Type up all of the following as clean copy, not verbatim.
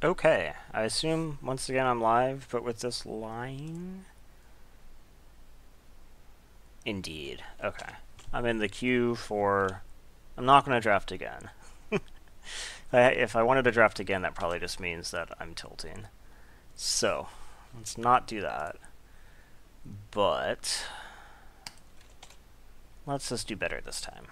Okay, I assume once again I'm live, but with this line? Indeed. Okay. I'm in the queue for... I'm not going to draft again. If I wanted to draft again, that probably just means that I'm tilting. So, let's not do that. But, let's just do better this time.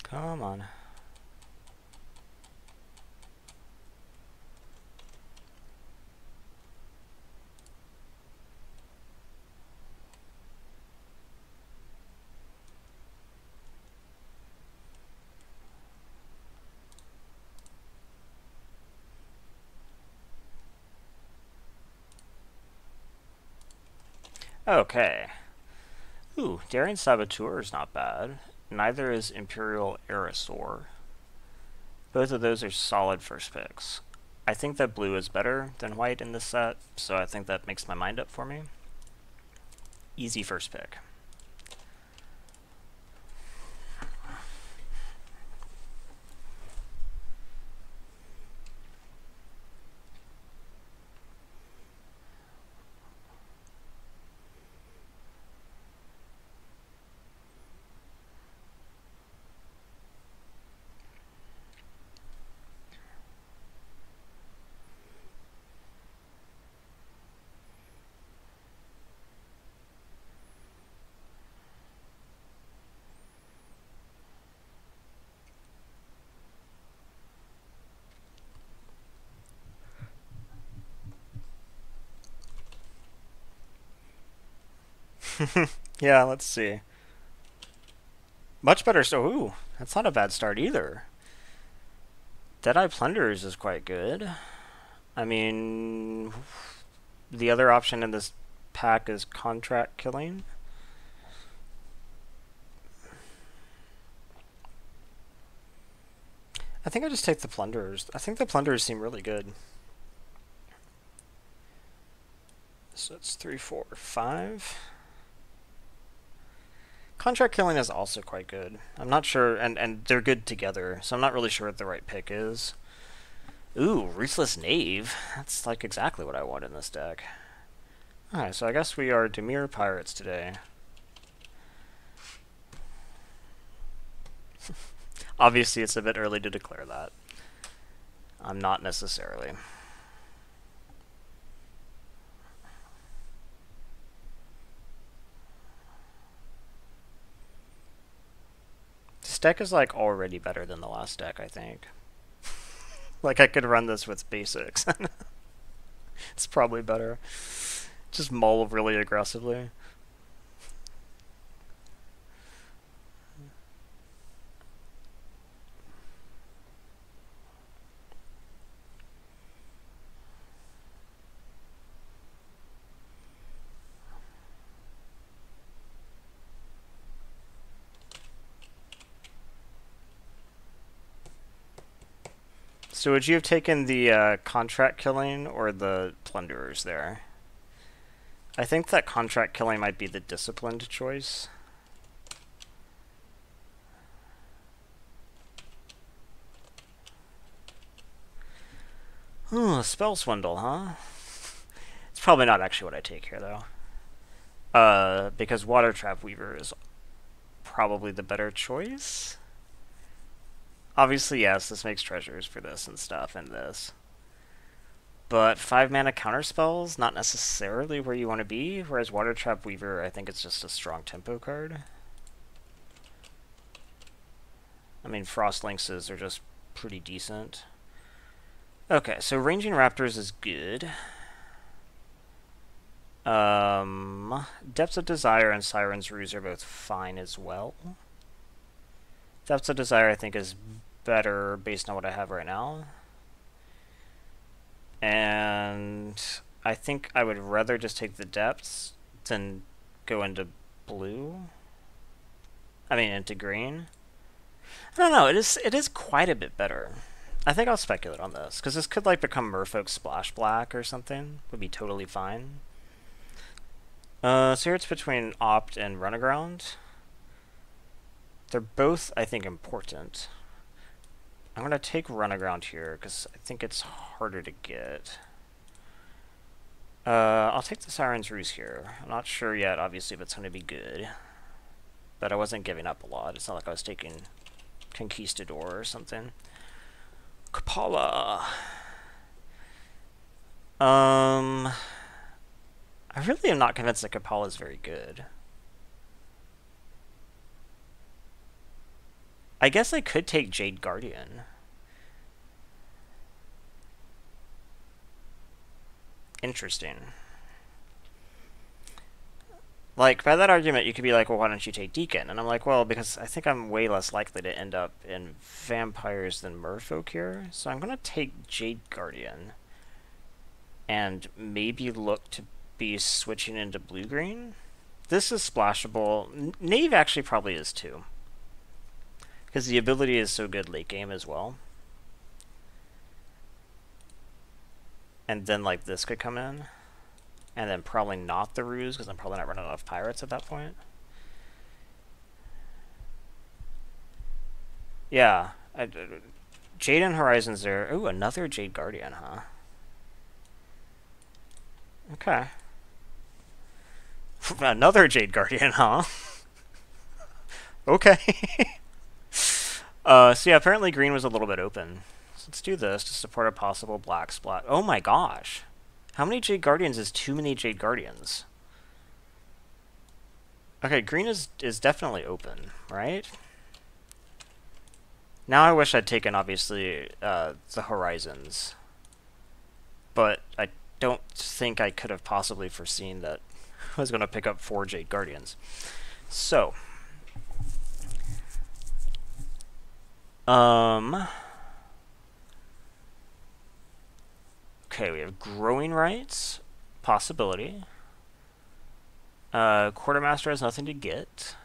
Come on. Okay. Ooh, Daring Saboteur is not bad. Neither is Imperial Aerosaur. Both of those are solid first picks. I think that blue is better than white in this set, so I think that makes my mind up for me. Easy first pick. Yeah, let's see. Much better. So, ooh, that's not a bad start either. Deadeye Plunderers is quite good. I mean, the other option in this pack is Contract Killing. I think I just take the Plunderers. I think the Plunderers seem really good. So it's 3, 4, 5. Contract Killing is also quite good. I'm not sure, and they're good together, so I'm not really sure what the right pick is. Ooh, Ruthless Knave. That's like exactly what I want in this deck. Alright, so I guess we are Dimir Pirates today. Obviously, it's a bit early to declare that. I'm not necessarily. This deck is like already better than the last deck, I think. Like I could run this with basics. It's probably better. Just mull really aggressively. So would you have taken the Contract Killing or the Plunderers there? I think that Contract Killing might be the disciplined choice. Ooh, Spell Swindle, huh? It's probably not actually what I take here, though. Because Water Trap Weaver is probably the better choice. Obviously, yes, this makes treasures for this and stuff, and this. But 5 mana counter spells, not necessarily where you want to be, whereas Water Trap Weaver, I think it's just a strong tempo card. I mean, Frost Lynxes are just pretty decent. Okay, so Ranging Raptors is good. Depths of Desire and Siren's Ruse are both fine as well. Depths of Desire, I think, is better based on what I have right now. And I think I would rather just take the Depths than go into blue. I mean, into green. I don't know. It is quite a bit better. I think I'll speculate on this because this could like become Merfolk Splash Black or something. Would be totally fine. So here it's between Opt and Run Aground. They're both, I think, important. I'm gonna take Run Aground here because I think it's harder to get. I'll take the Siren's Ruse here. I'm not sure yet, obviously, if it's going to be good. But I wasn't giving up a lot. It's not like I was taking Conquistador or something. Kapala. I really am not convinced that Kapala is very good. I guess I could take Jade Guardian. Interesting. Like, by that argument, you could be like, well, why don't you take Deacon? And I'm like, well, because I think I'm way less likely to end up in vampires than merfolk here. So I'm going to take Jade Guardian. And maybe look to be switching into blue-green. This is splashable. Knave actually probably is too. Because the ability is so good late game as well. And then, like, this could come in. And then probably not the Ruse, because I'm probably not running out of pirates at that point. Yeah. Jade and Horizons there. Ooh, another Jade Guardian, huh? Okay. Another Jade Guardian, huh? Okay. So yeah, apparently green was a little bit open. So let's do this to support a possible black splat. Oh my gosh. How many Jade Guardians is too many Jade Guardians? Okay, green is definitely open, right? Now I wish I'd taken, obviously, the Horizons. But I don't think I could have possibly foreseen that I was going to pick up 4 Jade Guardians. So... Okay, we have Growing Rights, possibility. Quartermaster has nothing to get.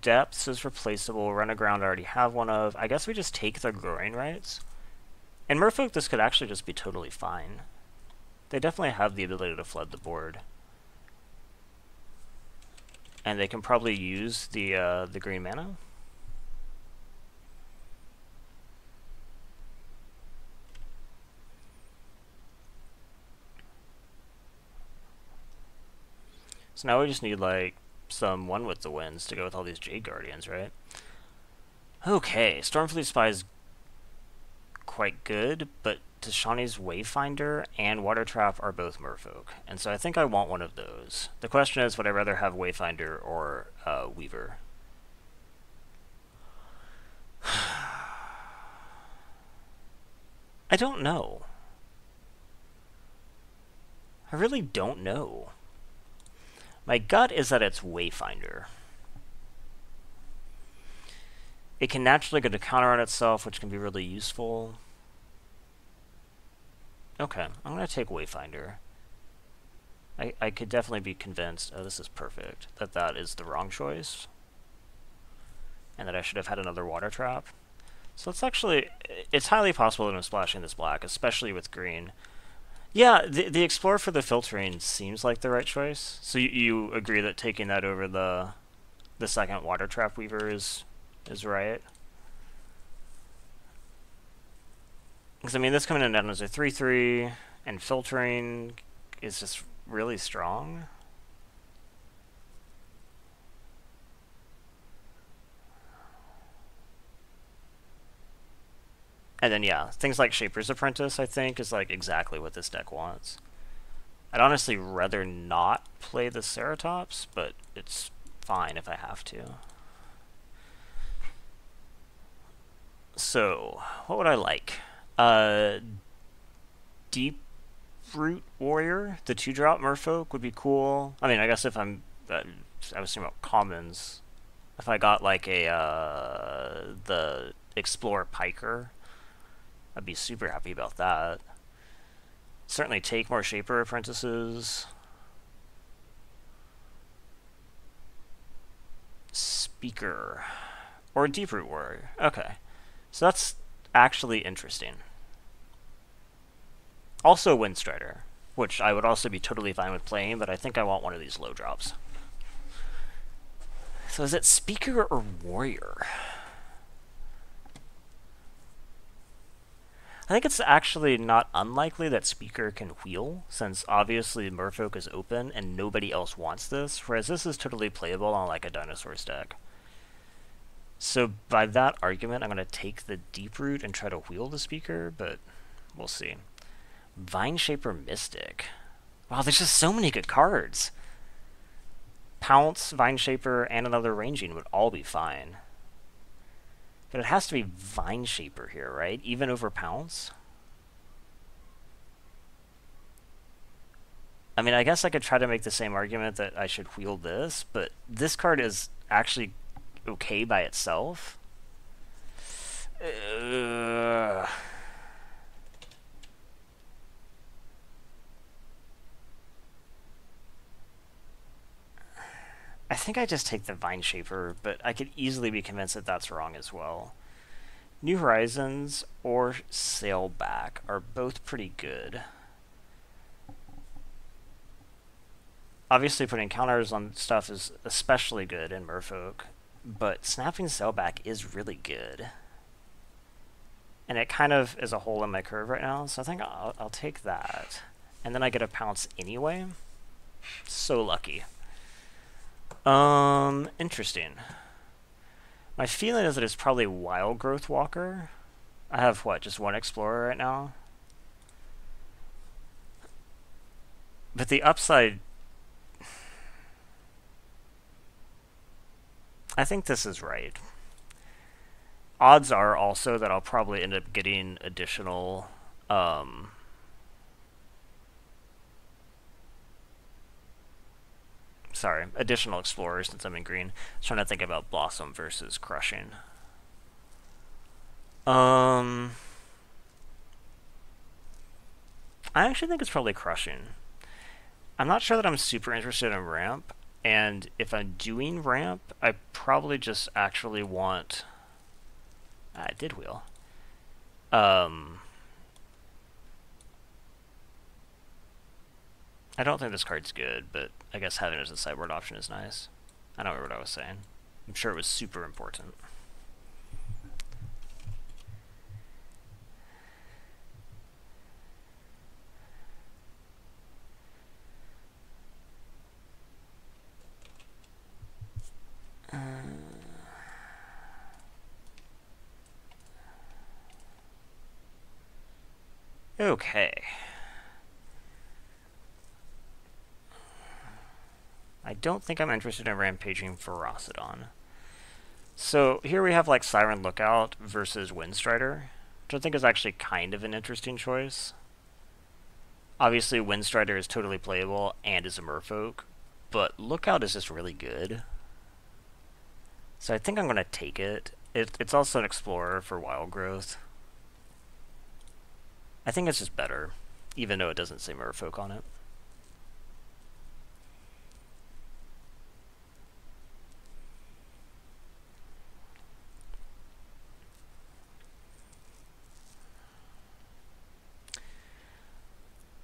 Depths is replaceable. Run Aground I already have one of. I guess we just take the Growing Rights. In Merfolk, this could actually just be totally fine. They definitely have the ability to flood the board. And they can probably use the green mana. So now we just need, like, some one with the winds to go with all these Jade Guardians, right? Okay, Stormfleet Spy is quite good, but Tashani's Wayfinder and Water Trap are both Merfolk, and so I think I want one of those. The question is, would I rather have Wayfinder or Weaver? I don't know. I really don't know. My gut is that it's Wayfinder. It can naturally go to counter on itself, which can be really useful. Okay, I'm going to take Wayfinder. I could definitely be convinced, oh, this is perfect, that that is the wrong choice. And that I should have had another Water Trap. So it's actually, it's highly possible that I'm splashing this black, especially with green. Yeah, the Explorer for the filtering seems like the right choice. So you agree that taking that over the second Water Trap Weaver is right? Because, I mean, this coming in down as a 3/3, and filtering is just really strong. And then, yeah, things like Shaper's Apprentice, I think, is like exactly what this deck wants. I'd honestly rather not play the Ceratops, but it's fine if I have to. So, what would I like? Deep Root Warrior, the 2-drop Merfolk would be cool. I mean, I guess if I'm... I was thinking about commons. If I got like a... the Explorer Piker, I'd be super happy about that. Certainly take more Shaper Apprentices. Speaker. Or Deeproot Warrior. Okay. So that's actually interesting. Also Windstrider, which I would also be totally fine with playing, but I think I want one of these low drops. So is it Speaker or Warrior? I think it's actually not unlikely that Speaker can wheel, since obviously Merfolk is open and nobody else wants this, whereas this is totally playable on like a Dinosaurs deck. So by that argument, I'm going to take the Deeproot and try to wheel the Speaker, but we'll see. Vineshaper Mystic. Wow, there's just so many good cards. Pounce, Vineshaper, and another Ranging would all be fine. But it has to be Vineshaper here, right? Even over Pounce? I mean, I guess I could try to make the same argument that I should wheel this, but this card is actually okay by itself. I think I just take the Vineshaper, but I could easily be convinced that that's wrong as well. New Horizons or Sailback are both pretty good. Obviously putting counters on stuff is especially good in Merfolk, but snapping Sailback is really good. And it kind of is a hole in my curve right now, so I think I'll take that. And then I get a Pounce anyway. So lucky. Interesting. My feeling is that it's probably Wild Growth Walker. I have, what, just one Explorer right now? But the upside... I think this is right. Odds are also that I'll probably end up getting additional... additional Explorers since I'm in green. I was trying to think about Blossom versus Crushing. I actually think it's probably Crushing. I'm not sure that I'm super interested in Ramp, and if I'm doing Ramp, I probably just actually want... I did wheel. I don't think this card's good, but I guess having it as a sideboard option is nice. I don't remember what I was saying. I'm sure it was super important. Okay. I don't think I'm interested in Rampaging Ferocidon. So here we have like Siren Lookout versus Windstrider, which I think is actually kind of an interesting choice. Obviously Windstrider is totally playable and is a Merfolk, but Lookout is just really good. So I think I'm going to take it. It's also an Explorer for Wild Growth. I think it's just better, even though it doesn't say Merfolk on it.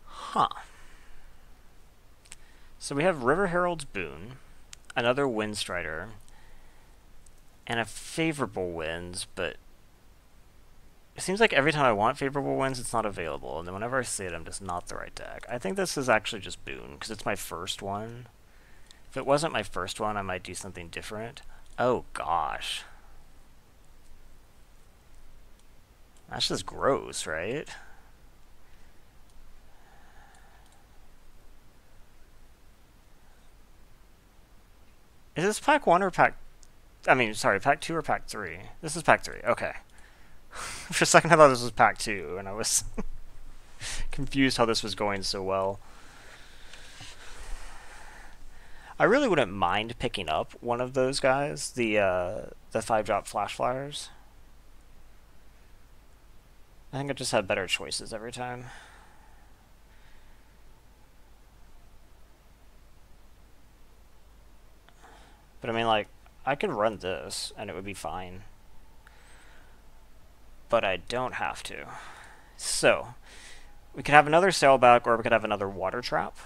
Huh. So we have River Herald's Boon, another Windstrider, and a Favorable Winds, but it seems like every time I want Favorable Winds, it's not available, and then whenever I see it, I'm just not the right deck. I think this is actually just Boon, because it's my first one. If it wasn't my first one, I might do something different. Oh, gosh. That's just gross, right? Is this pack 1 or pack... I mean, sorry, pack 2 or pack 3? This is pack 3, okay. For a second I thought this was pack 2, and I was confused how this was going so well. I really wouldn't mind picking up one of those guys, the 5-drop Flash Flyers. I think I just had better choices every time. But I mean, like, I could run this, and it would be fine. But I don't have to. So, we could have another sailback, or we could have another water trap.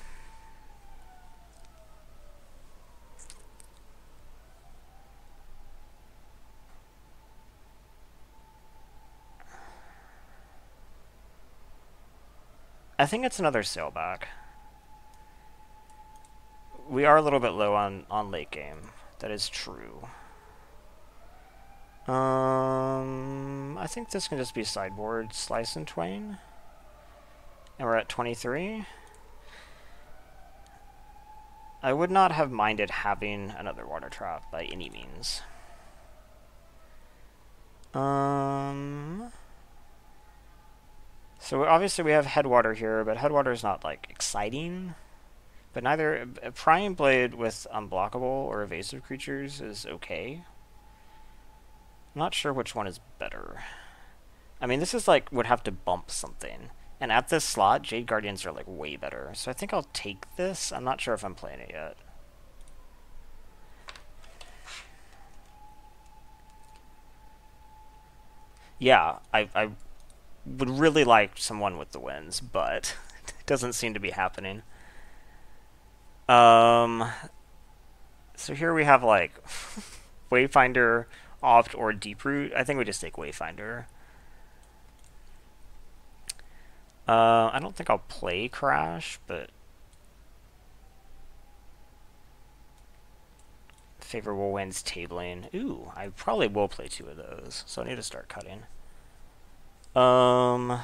I think it's another sailback. We are a little bit low on late game. That is true. I think this can just be sideboard slice and twain. And we're at 23. I would not have minded having another water trap by any means. So obviously we have Headwater here, but Headwater is not, like, exciting. But neither... Prying Blade with unblockable or evasive creatures is okay. I'm not sure which one is better. I mean, this is, like, would have to bump something. And at this slot, Jade Guardians are, like, way better. So I think I'll take this. I'm not sure if I'm playing it yet. Yeah, I would really like someone with the wins, but it doesn't seem to be happening. So here we have, like, Wayfinder, Opt, or Deeproot. I think we just take Wayfinder. I don't think I'll play Crash, but favorable wins tabling. Ooh, I probably will play 2 of those, so I need to start cutting. I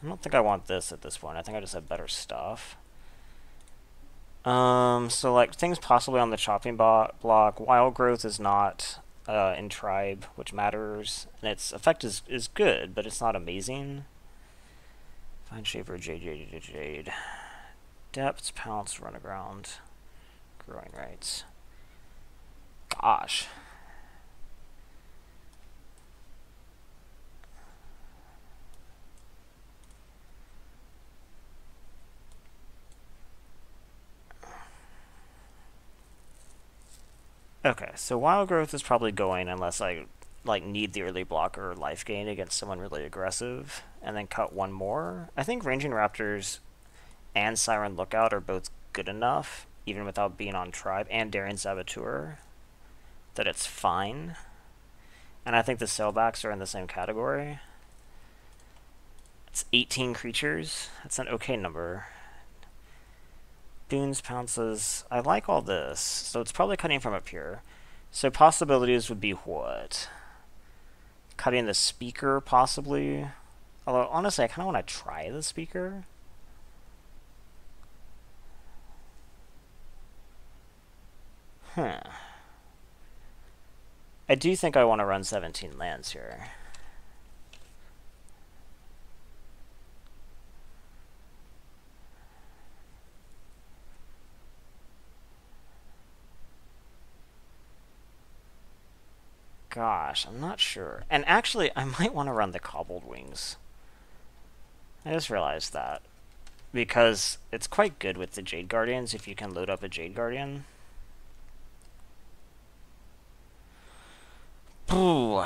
don't think I want this at this point. I think I just have better stuff. So, like, things possibly on the chopping block. Wild Growth is not in Tribe, which matters. And its effect is good, but it's not amazing. Fine Shaper, Jade. Depths, Pounce, Run Aground. Growing Rights. Gosh. Okay, so Wild Growth is probably going unless I need the early blocker or life gain against someone really aggressive, and then cut one more. I think Ranging Raptors and Siren Lookout are both good enough, even without being on Tribe, and Daring Saboteur, that it's fine. And I think the Sailbacks are in the same category. It's 18 creatures. That's an okay number. Boons, Pounces. I like all this, so it's probably cutting from up here. So possibilities would be what? Cutting the Speaker, possibly. Although, honestly, I kind of want to try the Speaker. Huh. I do think I want to run 17 lands here. Gosh, I'm not sure. And actually, I might want to run the Cobbled Wings. I just realized that. Because it's quite good with the Jade Guardians if you can load up a Jade Guardian. Ooh.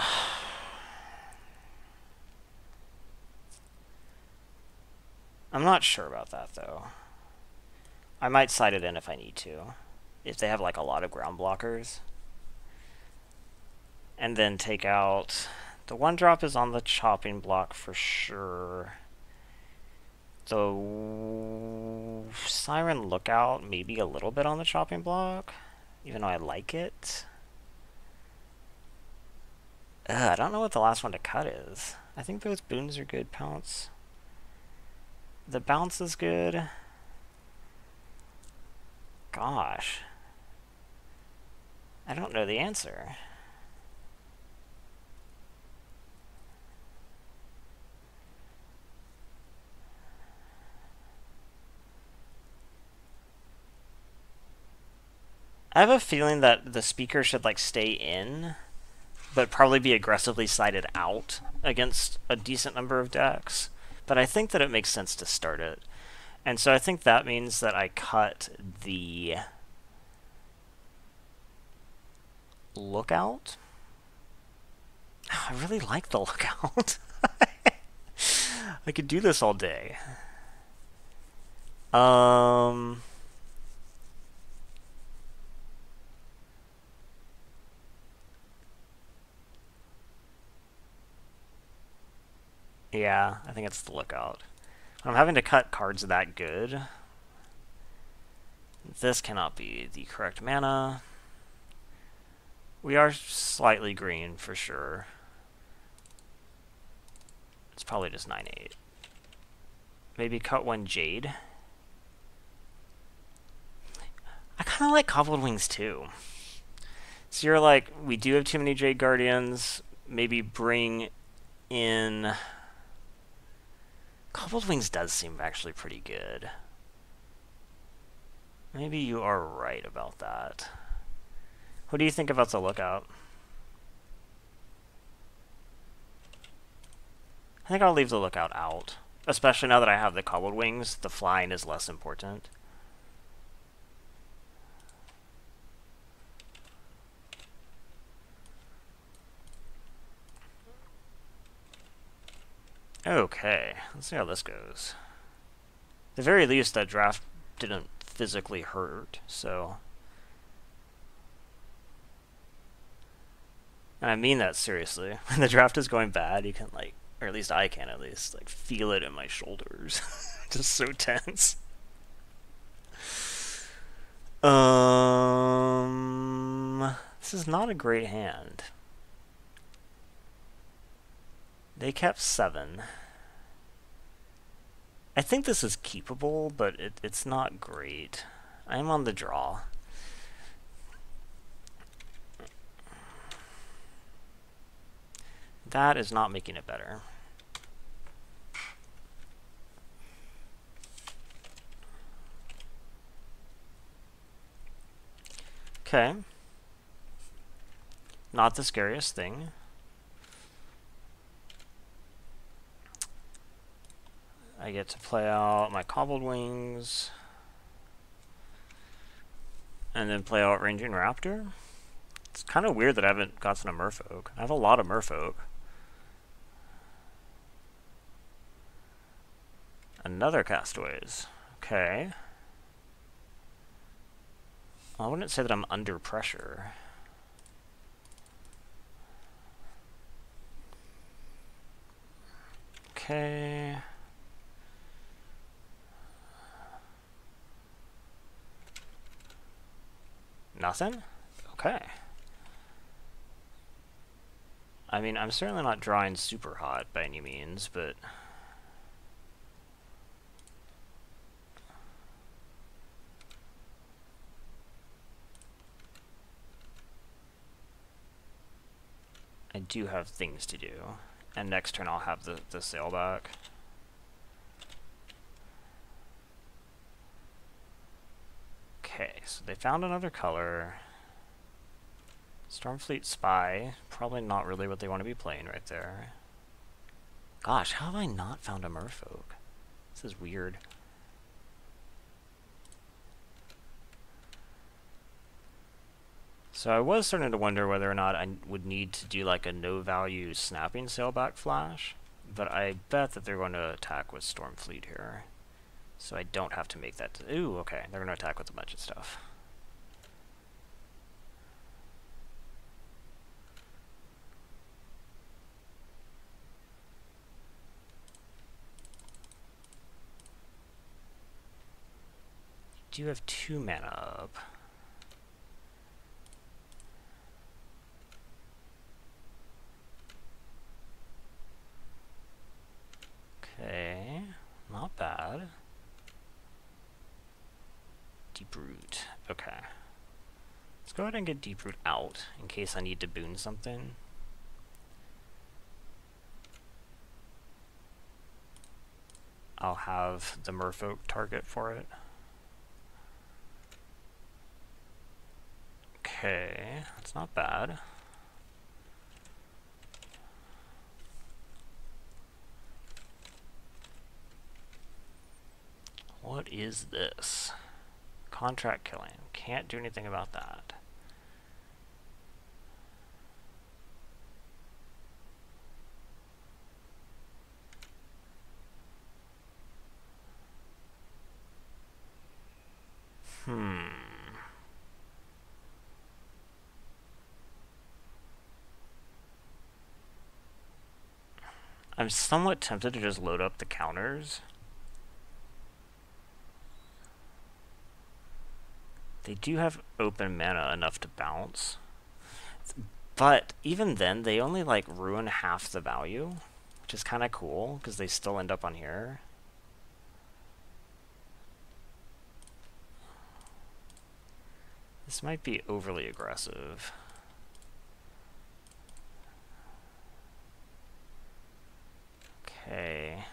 I'm not sure about that, though. I might side it in if I need to. If they have, like, a lot of ground blockers. And then take out... The 1-drop is on the chopping block for sure. The Siren Lookout maybe a little bit on the chopping block, even though I like it. I don't know what the last one to cut is. I think those boons are good. Pounce. The bounce is good. Gosh. I don't know the answer. I have a feeling that the Speaker should, like, stay in, but probably be aggressively sided out against a decent number of decks. But I think that it makes sense to start it. And so I think that means that I cut the Lookout? I really like the lookout. I could do this all day. Yeah, I think it's the lookout. I'm having to cut cards that good. This cannot be the correct mana. We are slightly green for sure. It's probably just 9/8. Maybe cut one Jade. I kind of like Cobbled Wings too. So you're like, we do have too many Jade Guardians. Maybe bring in... Cobbled Wings does seem actually pretty good. Maybe you are right about that. What do you think about the lookout? I think I'll leave the lookout out. Especially now that I have the Cobbled Wings, the flying is less important. Okay, let's see how this goes. At the very least, that draft didn't physically hurt, so... And I mean that seriously. When the draft is going bad, you can, like, or at least I can at least, like, feel it in my shoulders. Just so tense. This is not a great hand. They kept 7. I think this is keepable, but it's not great. I am on the draw. That is not making it better. Okay. Not the scariest thing. I get to play out my Cobbled Wings. And then play out Ranging Raptor. It's kind of weird that I haven't gotten a Merfolk. I have a lot of Merfolk. Another Castaways. Okay. I wouldn't say that I'm under pressure. Okay. Nothing? Okay. I mean, I'm certainly not drawing super hot by any means, but... I do have things to do. And next turn I'll have the sailback. Okay, so they found another color. Stormfleet Spy. Probably not really what they want to be playing right there. Gosh, how have I not found a Merfolk? This is weird. So I was starting to wonder whether or not I would need to do like a no-value snapping sailback flash, but I bet that they're going to attack with Stormfleet here. So I don't have to make that... Ooh, okay, they're going to attack with a bunch of stuff. Do have 2 mana up. Okay, not bad. Deeproot. Okay. Let's go ahead and get Deeproot out in case I need to boon something. I'll have the Merfolk target for it. Okay, that's not bad. What is this? Contract killing. Can't do anything about that. I'm somewhat tempted to just load up the counters. They do have open mana enough to bounce. But even then, they only like ruin half the value, which is kind of cool because they still end up on here. This might be overly aggressive. Okay.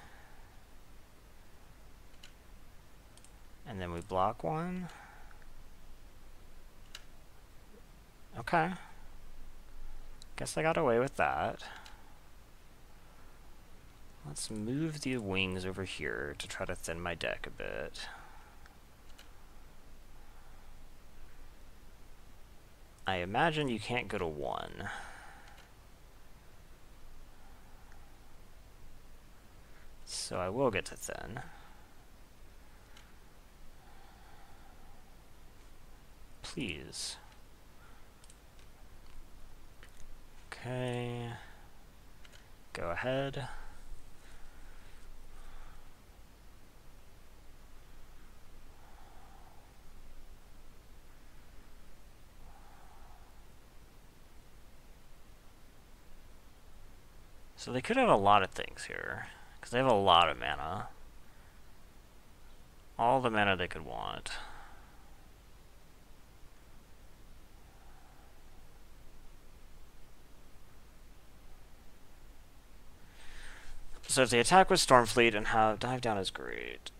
And then we block one. Okay. Guess I got away with that. Let's move the wings over here to try to thin my deck a bit. I imagine you can't go to 1. So I will get to thin. Please. Okay. Go ahead. So they could have a lot of things here, because they have a lot of mana. All the mana they could want. So if they attack with Stormfleet and have Dive Down is great.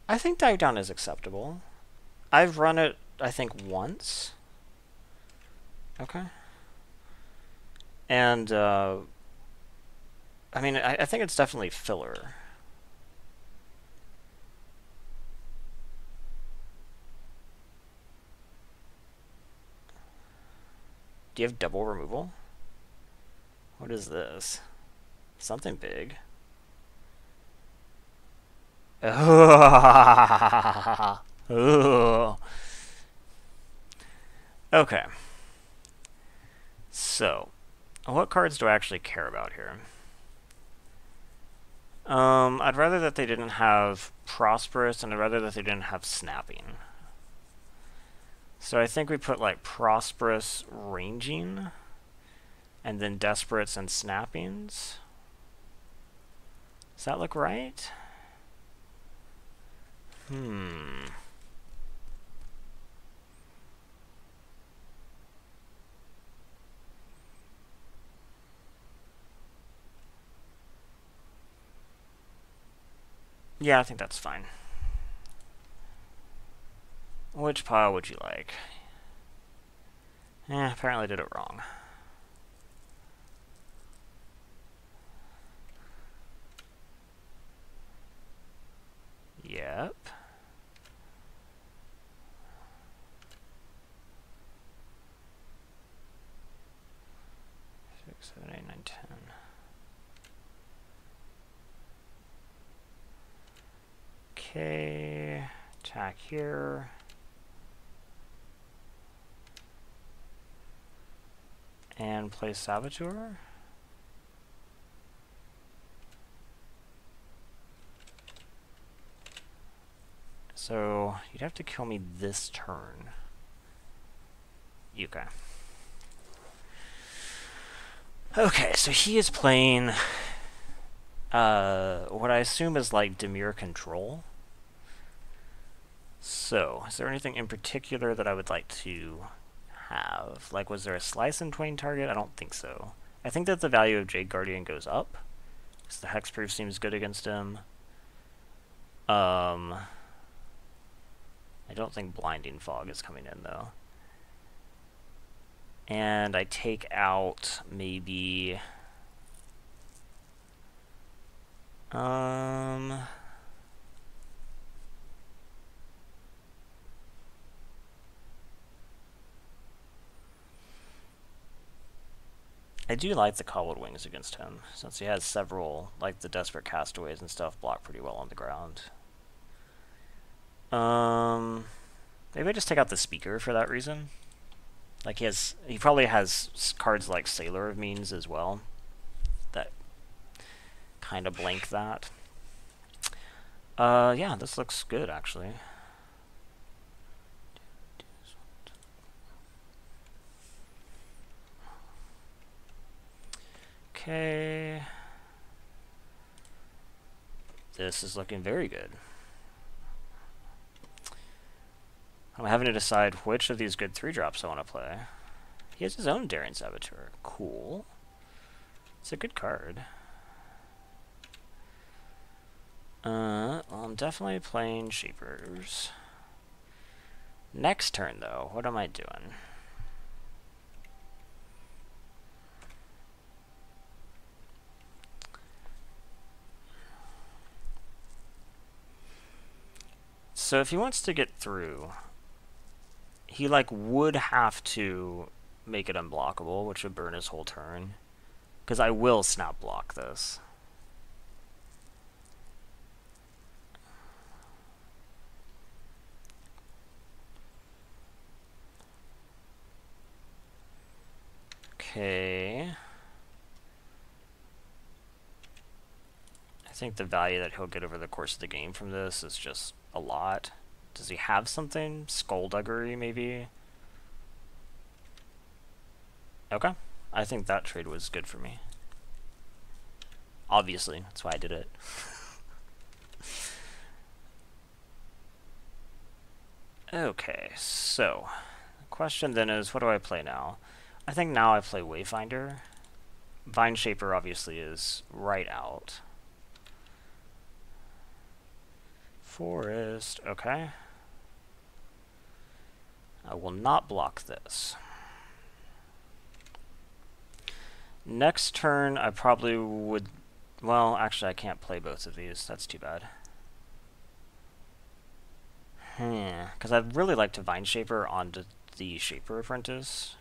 I think Dive Down is acceptable. I've run it, I think, once. Okay. And, I mean, I think it's definitely filler. Do you have double removal? What is this? Something big. Okay. So, what cards do I actually care about here? I'd rather that they didn't have Prosperous, and I'd rather that they didn't have Snapping. So I think we put like Prosperous Ranging, and then Desperates and Snappings. Does that look right? Yeah, I think that's fine. Which pile would you like? Apparently I did it wrong. Yep. 6, 7, 8, 9, 10. Okay, attack here. And play Saboteur. So, you'd have to kill me this turn. Okay. Okay, so he is playing what I assume is like Dimir Control. So, is there anything in particular that I would like to have? Like, was there a Slice and Twain target? I don't think so. I think that the value of Jade Guardian goes up, because the Hexproof seems good against him. I don't think Blinding Fog is coming in, though. And I take out maybe... I do like the Cobbled Wings against him, since he has several, like the Desperate Castaways and stuff, block pretty well on the ground. Maybe I just take out the speaker for that reason. Like he probably has cards like Sailor of Means as well that kind of blank that. Yeah, this looks good actually. Okay. This is looking very good. I'm having to decide which of these good 3-drops I want to play. He has his own Daring Saboteur. Cool. It's a good card. Well, I'm definitely playing Shapers. Next turn, though, what am I doing? So if he wants to get through, he like would have to make it unblockable, which would burn his whole turn. Because I will snap block this. Okay. I think the value that he'll get over the course of the game from this is just a lot. Does he have something? Skullduggery, maybe? Okay. I think that trade was good for me. Obviously, that's why I did it. Okay, so the question then is, what do I play now? I think now I play Wayfinder. Vine Shaper obviously is right out. Forest, okay. I will not block this. Next turn, I probably would... Well, actually, I can't play both of these. That's too bad. Because I'd really like to Vine Shaper onto the Shaper Apprentice.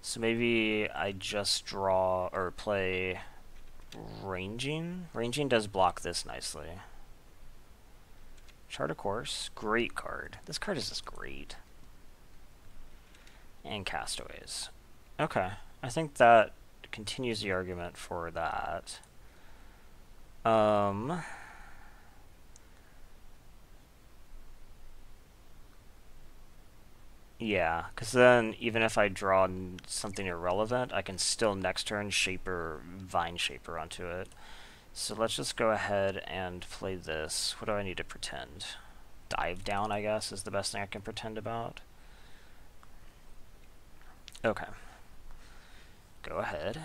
So maybe I just draw or play Ranging. Ranging does block this nicely. Chart a Course. Great card. This card is just great. And Castaways. Okay. I think that continues the argument for that. Yeah, because then even if I draw something irrelevant, I can still next turn Shaper, Vine Shaper onto it. So let's just go ahead and play this. What do I need to pretend? Dive Down, I guess, is the best thing I can pretend about. Okay. Go ahead.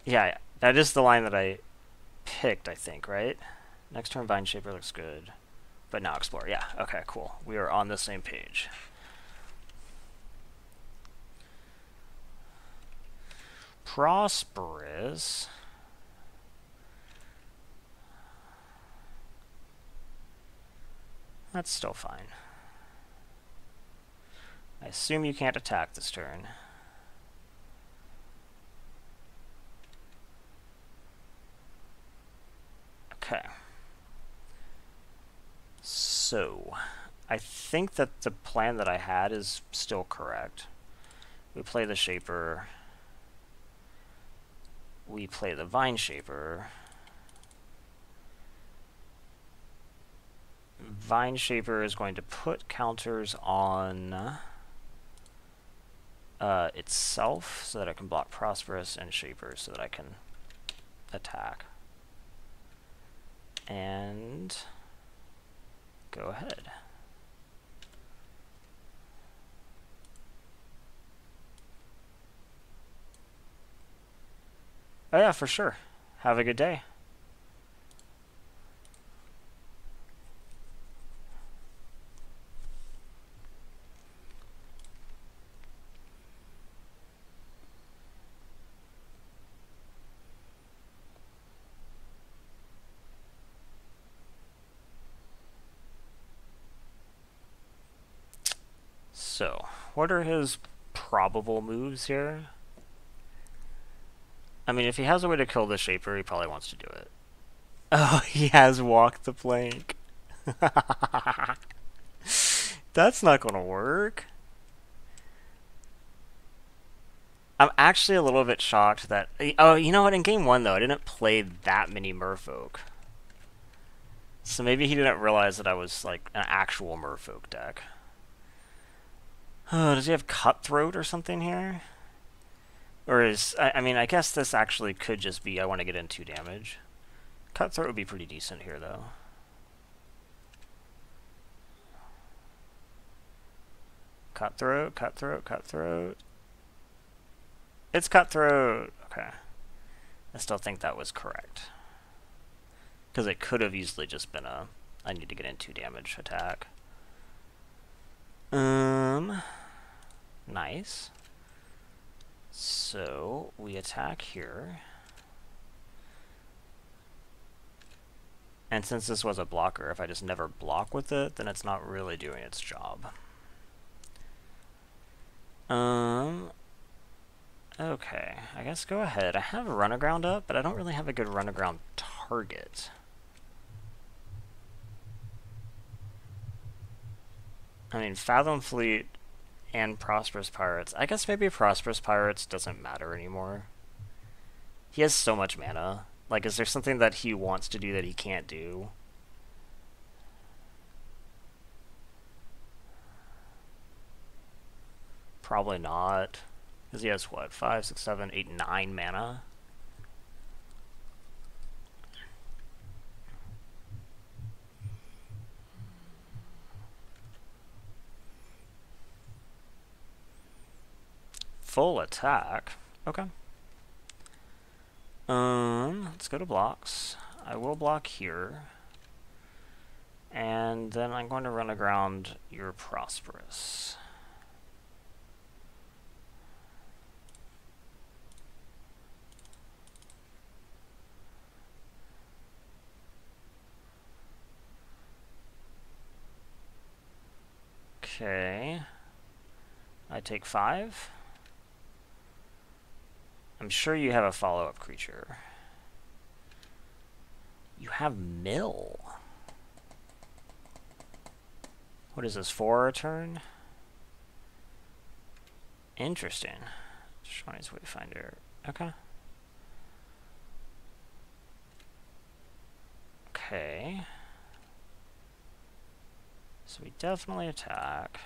Yeah, that is the line that I picked, I think, right? Next turn, Vine Shaper looks good. But now Explore. Yeah, okay, cool. We are on the same page. Prosperous. That's still fine. I assume you can't attack this turn. Okay. So, I think that the plan that I had is still correct. We play the Shaper. We play the Vine Shaper. Vine Shaper is going to put counters on itself so that I can block Prosperous, and Shaper so that I can attack. And go ahead. Oh yeah, for sure. Have a good day. So, what are his probable moves here? I mean, if he has a way to kill the Shaper, he probably wants to do it. Oh, he has walked the plank. That's not gonna work. I'm actually a little bit shocked that... Oh, you know what? In game 1, though, I didn't play that many merfolk. So maybe he didn't realize that I was, like, an actual merfolk deck. Oh, does he have Cutthroat or something here? Or is... I mean, I guess this actually could just be I want to get in 2 damage. Cutthroat would be pretty decent here, though. Cutthroat, Cutthroat, Cutthroat. It's Cutthroat! Okay. I still think that was correct. Because it could have easily just been a I need to get in 2 damage attack. Nice. So, we attack here. And since this was a blocker, if I just never block with it, then it's not really doing its job. Okay, I guess go ahead. I have a Runaground up, but I don't really have a good Runaground target. I mean, Fathom Fleet and Prosperous Pirates. I guess maybe Prosperous Pirates doesn't matter anymore. He has so much mana. Like, is there something that he wants to do that he can't do? Probably not. Because he has, what, 5, 6, 7, 8, 9 mana? Full attack? Okay. Let's go to blocks. I will block here. And then I'm going to run aground your Prosperous. Okay. I take 5. I'm sure you have a follow-up creature. You have Mill. What is this, 4 a turn? Interesting. Shawnee's Wayfinder. Okay. Okay. So we definitely attack.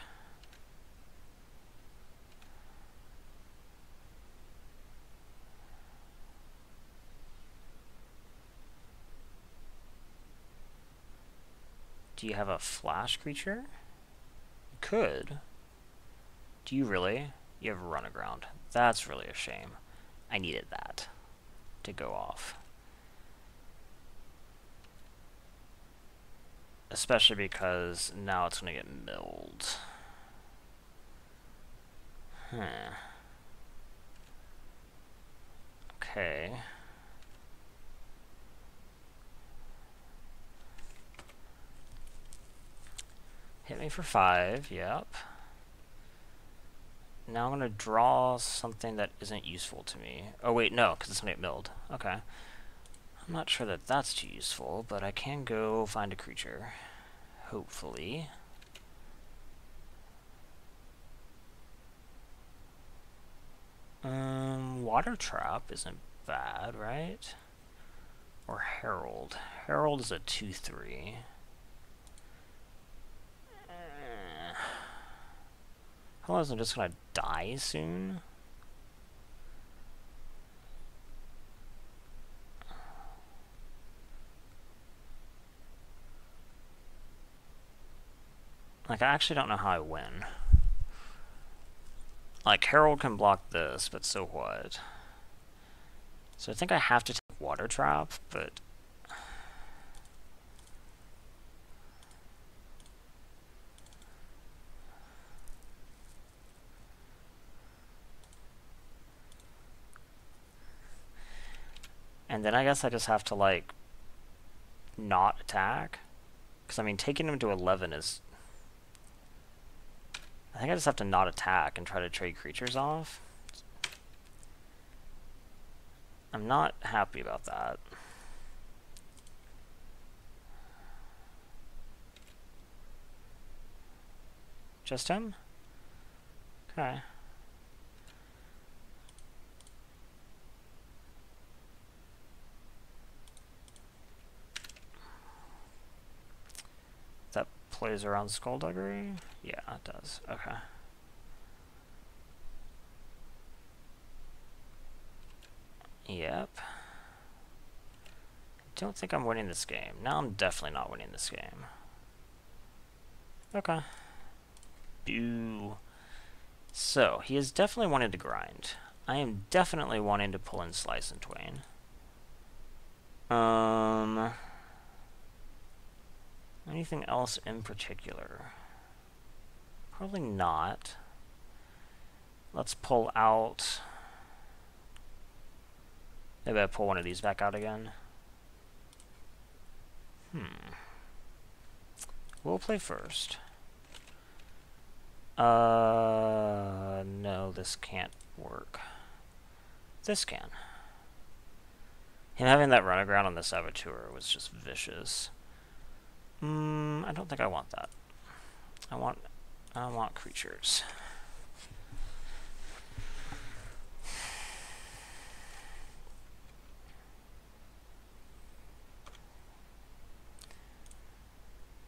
Do you have a flash creature? You could. Do you really? You have a run aground. That's really a shame. I needed that to go off. Especially because now it's going to get milled. Okay. Hit me for 5, yep. Now I'm going to draw something that isn't useful to me. Oh wait, no, because it's going to get milled. Okay. I'm not sure that that's too useful, but I can go find a creature. Hopefully. Water Trap isn't bad, right? Or Herald. Herald is a 2/3. Hello, I'm just gonna die soon. Like, I actually don't know how I win. Like, Herald can block this, but so what? So I think I have to take Water Trap, but... And then I guess I just have to, like, not attack. Because, I mean, taking him to 11 is... I think I just have to not attack and try to trade creatures off. I'm not happy about that. Just him? Okay. That plays around Skullduggery? Yeah, it does. Okay. Yep. Don't think I'm winning this game. Now I'm definitely not winning this game. Okay. Boo. So, he is definitely wanting to grind. I am definitely wanting to pull in Slice and Twain. Anything else in particular? Probably not. Let's pull out... Maybe I pull one of these back out again. We'll play first. No, this can't work. This can. Him having that runaground on the Saboteur was just vicious. I don't think I want that. I want creatures.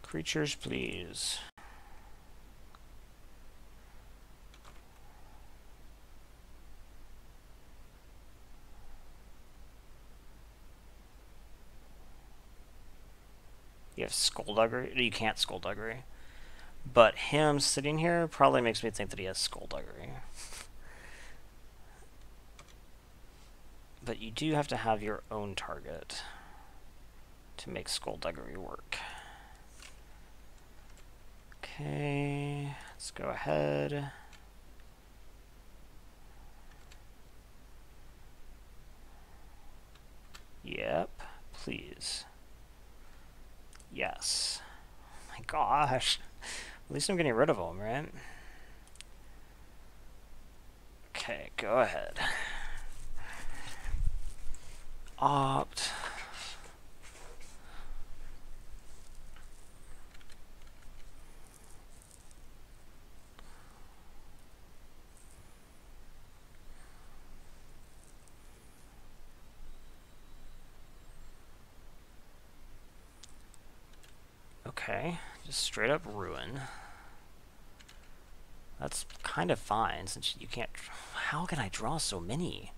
Creatures, please. You have Skullduggery? You can't Skullduggery. But him sitting here probably makes me think that he has Skullduggery. But you do have to have your own target to make Skullduggery work. Okay, let's go ahead. Yep, please. Yes. Oh my gosh. At least I'm getting rid of them, right? Okay, go ahead. Opt. Okay, just straight up ruin. That's kind of fine since you can't... How can I draw so many?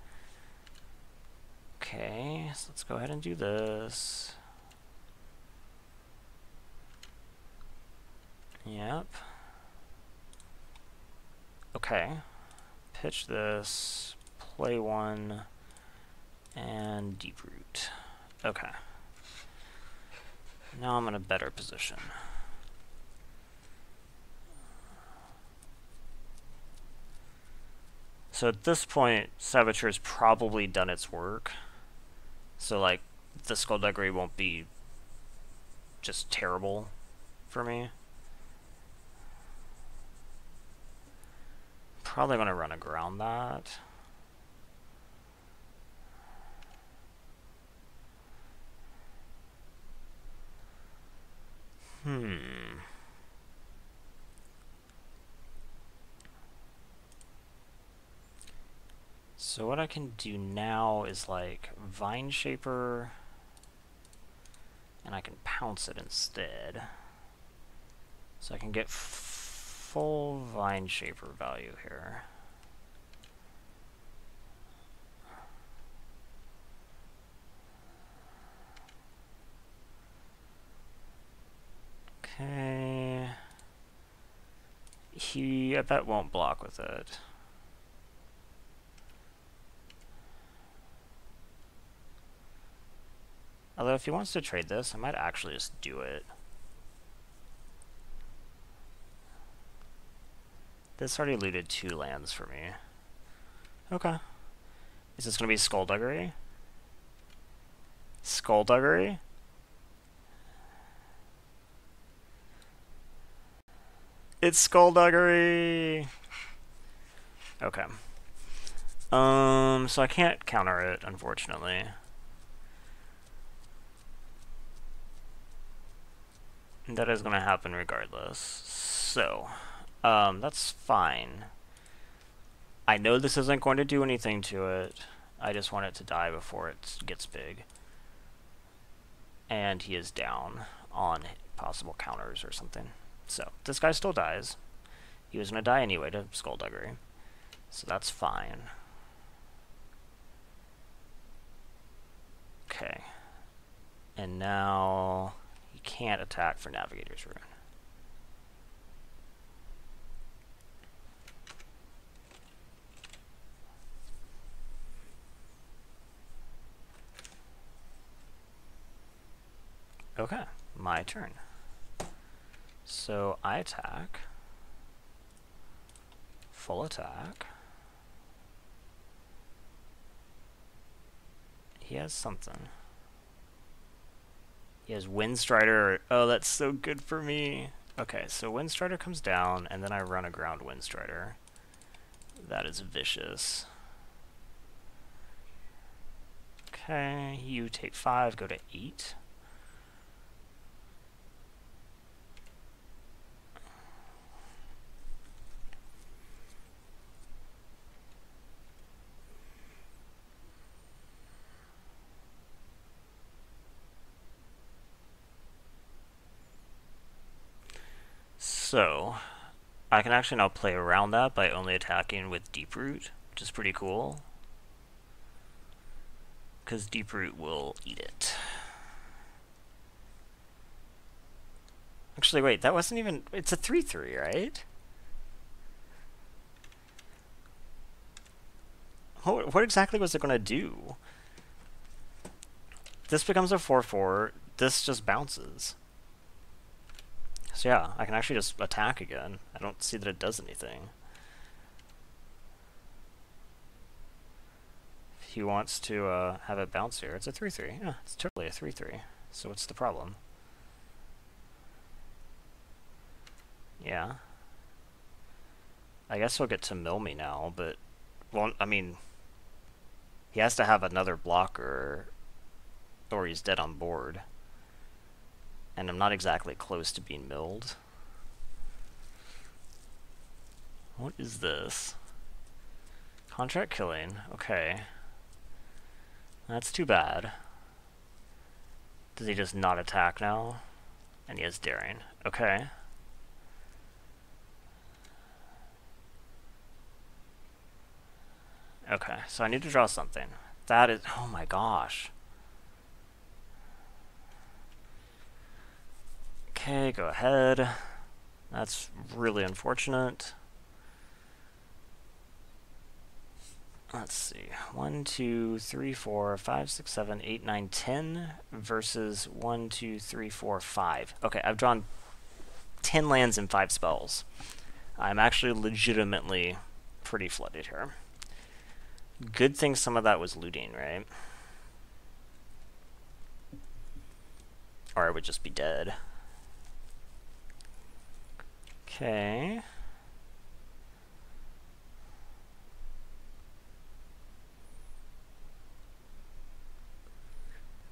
Okay, so let's go ahead and do this. Yep. Okay. Pitch this, play one, and deep root. Okay. Now I'm in a better position. So at this point, Saboteur's probably done its work. So, like, the Skullduggery won't be just terrible for me. Probably going to run aground that. So what I can do now is like Vine Shaper, and I can pounce it instead. So I can get full Vine Shaper value here. Okay. I bet won't block with it. Although if he wants to trade this, I might actually just do it. This already looted 2 lands for me. Okay. Is this going to be Skullduggery? Skullduggery? It's Skullduggery! Okay. So I can't counter it, unfortunately. That is going to happen regardless. So, that's fine. I know this isn't going to do anything to it. I just want it to die before it gets big. And he is down on possible counters or something. So, this guy still dies. He was going to die anyway to Skullduggery. So that's fine. Okay. And now he can't attack for Navigator's Rune. Okay, my turn. So I attack. Full attack. He has something. He has Windstrider. Oh, that's so good for me. Okay, so Windstrider comes down, and then I run a ground Windstrider. That is vicious. Okay, you take 5, go to 8. So, I can actually now play around that by only attacking with Deep Root, which is pretty cool. Because Deep Root will eat it. Actually, wait, that wasn't even... It's a 3-3, right? What exactly was it going to do? This becomes a 4-4. This just bounces. So yeah, I can actually just attack again. I don't see that it does anything. If he wants to have it bounce here, it's a 3-3. Yeah, it's totally a 3-3. So what's the problem? Yeah. I guess he'll get to mill me now, but... Well, I mean... He has to have another blocker, or he's dead on board. And I'm not exactly close to being milled. What is this? Contract killing. Okay. That's too bad. Does he just not attack now? And he has daring. Okay. Okay, so I need to draw something. That is... Oh my gosh. Okay, go ahead. That's really unfortunate. Let's see. 1, 2, 3, 4, 5, 6, 7, 8, 9, 10 versus 1, 2, 3, 4, 5. Okay, I've drawn 10 lands and 5 spells. I'm actually legitimately pretty flooded here. Good thing some of that was looting, right? Or I would just be dead. Okay.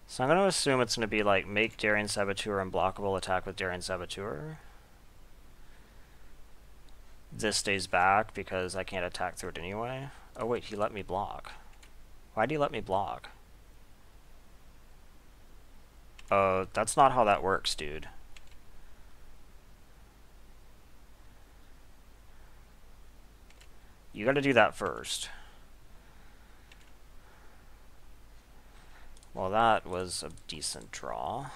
So I'm going to assume it's going to be like make Daring Saboteur unblockable, attack with Daring Saboteur. This stays back because I can't attack through it anyway. Oh wait, he let me block. Why'd he let me block? Oh, that's not how that works, dude. You gotta do that first. Well, that was a decent draw.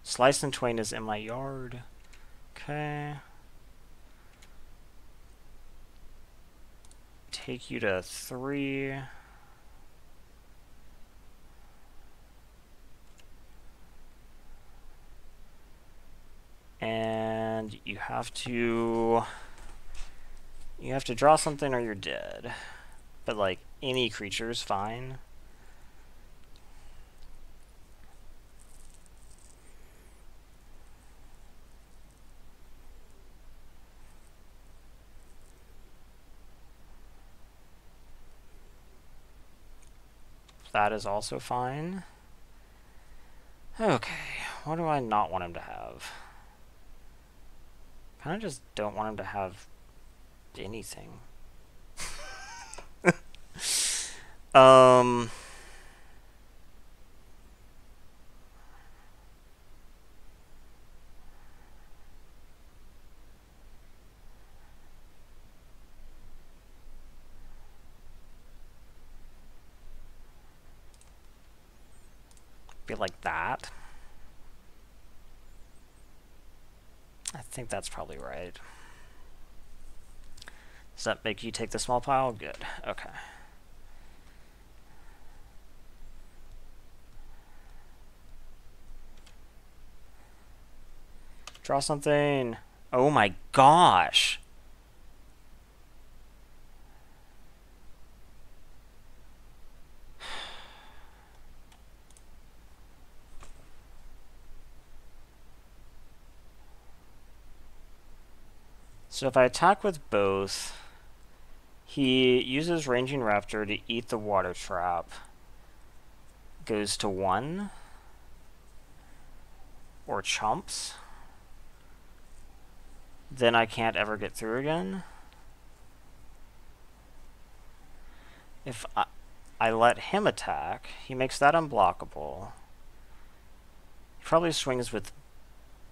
Slice and Twain is in my yard. Okay. Take you to 3. And you have to draw something or you're dead. But like any creature is fine. That is also fine. Okay, what do I not want him to have? Kind of just don't want him to have anything. um... Be like that. I think that's probably right. Does that make you take the small pile? Good. Okay. Draw something. Oh my gosh. So if I attack with both, he uses Ranging Raptor to eat the water trap. Goes to 1. Or chumps. Then I can't ever get through again. If I let him attack, he makes that unblockable. He probably swings with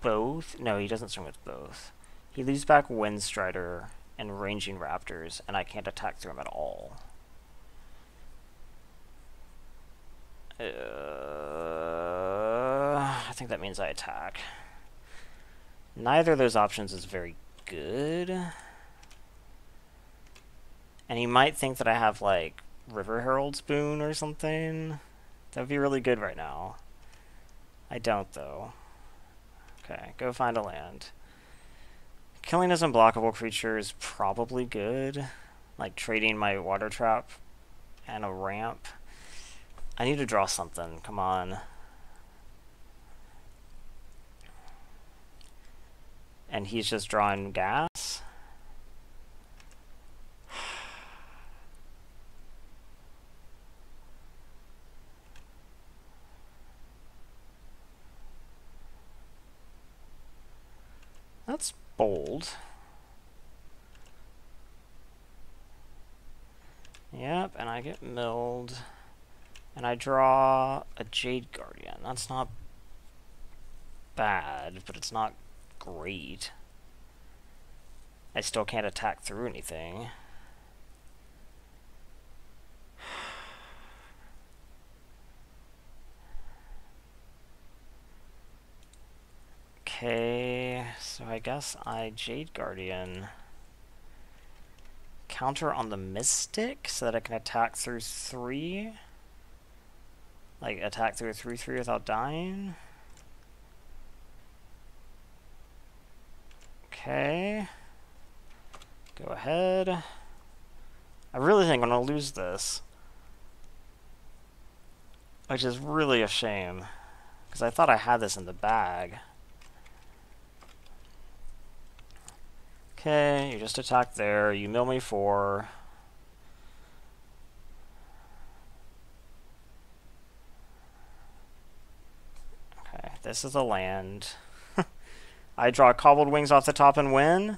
both. No, he doesn't swing with both. He leaves back Windstrider and Ranging Raptors, and I can't attack through him at all. I think that means I attack. Neither of those options is very good. And he might think that I have, like, River Herald's Boon or something. That would be really good right now. I don't, though. Okay, go find a land. Killing his unblockable creature is probably good. Like, trading my water trap and a ramp. I need to draw something. Come on. And he's just drawing gas. That's bold. Yep, and I get milled. And I draw a Jade Guardian. That's not bad, but it's not great. I still can't attack through anything. Okay, so I guess I Jade Guardian. Counter on the Mystic so that I can attack through 3. Like, attack through a 3/3 without dying. Okay. Go ahead. I really think I'm going to lose this. Which is really a shame. Because I thought I had this in the bag. Okay, you just attack there. You mill me 4. Okay, this is a land. I draw Cobbled Wings off the top and win.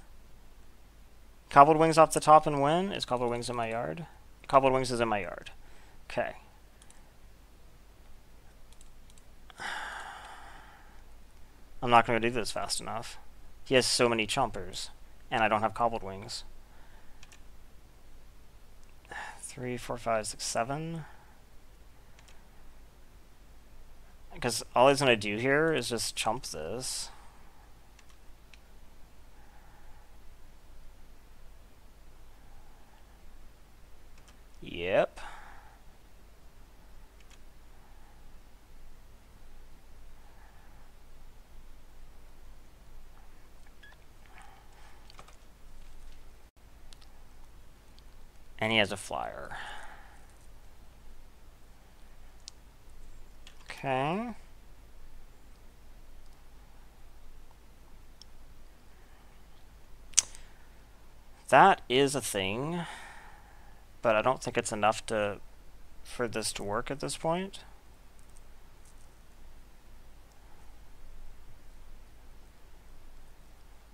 Cobbled Wings off the top and win. Is Cobbled Wings in my yard? Cobbled Wings is in my yard. Okay. I'm not going to do this fast enough. He has so many chompers. And I don't have Cobbled Wings. 3, 4, 5, 6, 7. Because all he's going to do here is just chump this. Yep. And he has a flyer. Okay. That is a thing, but I don't think it's enough to for this to work at this point.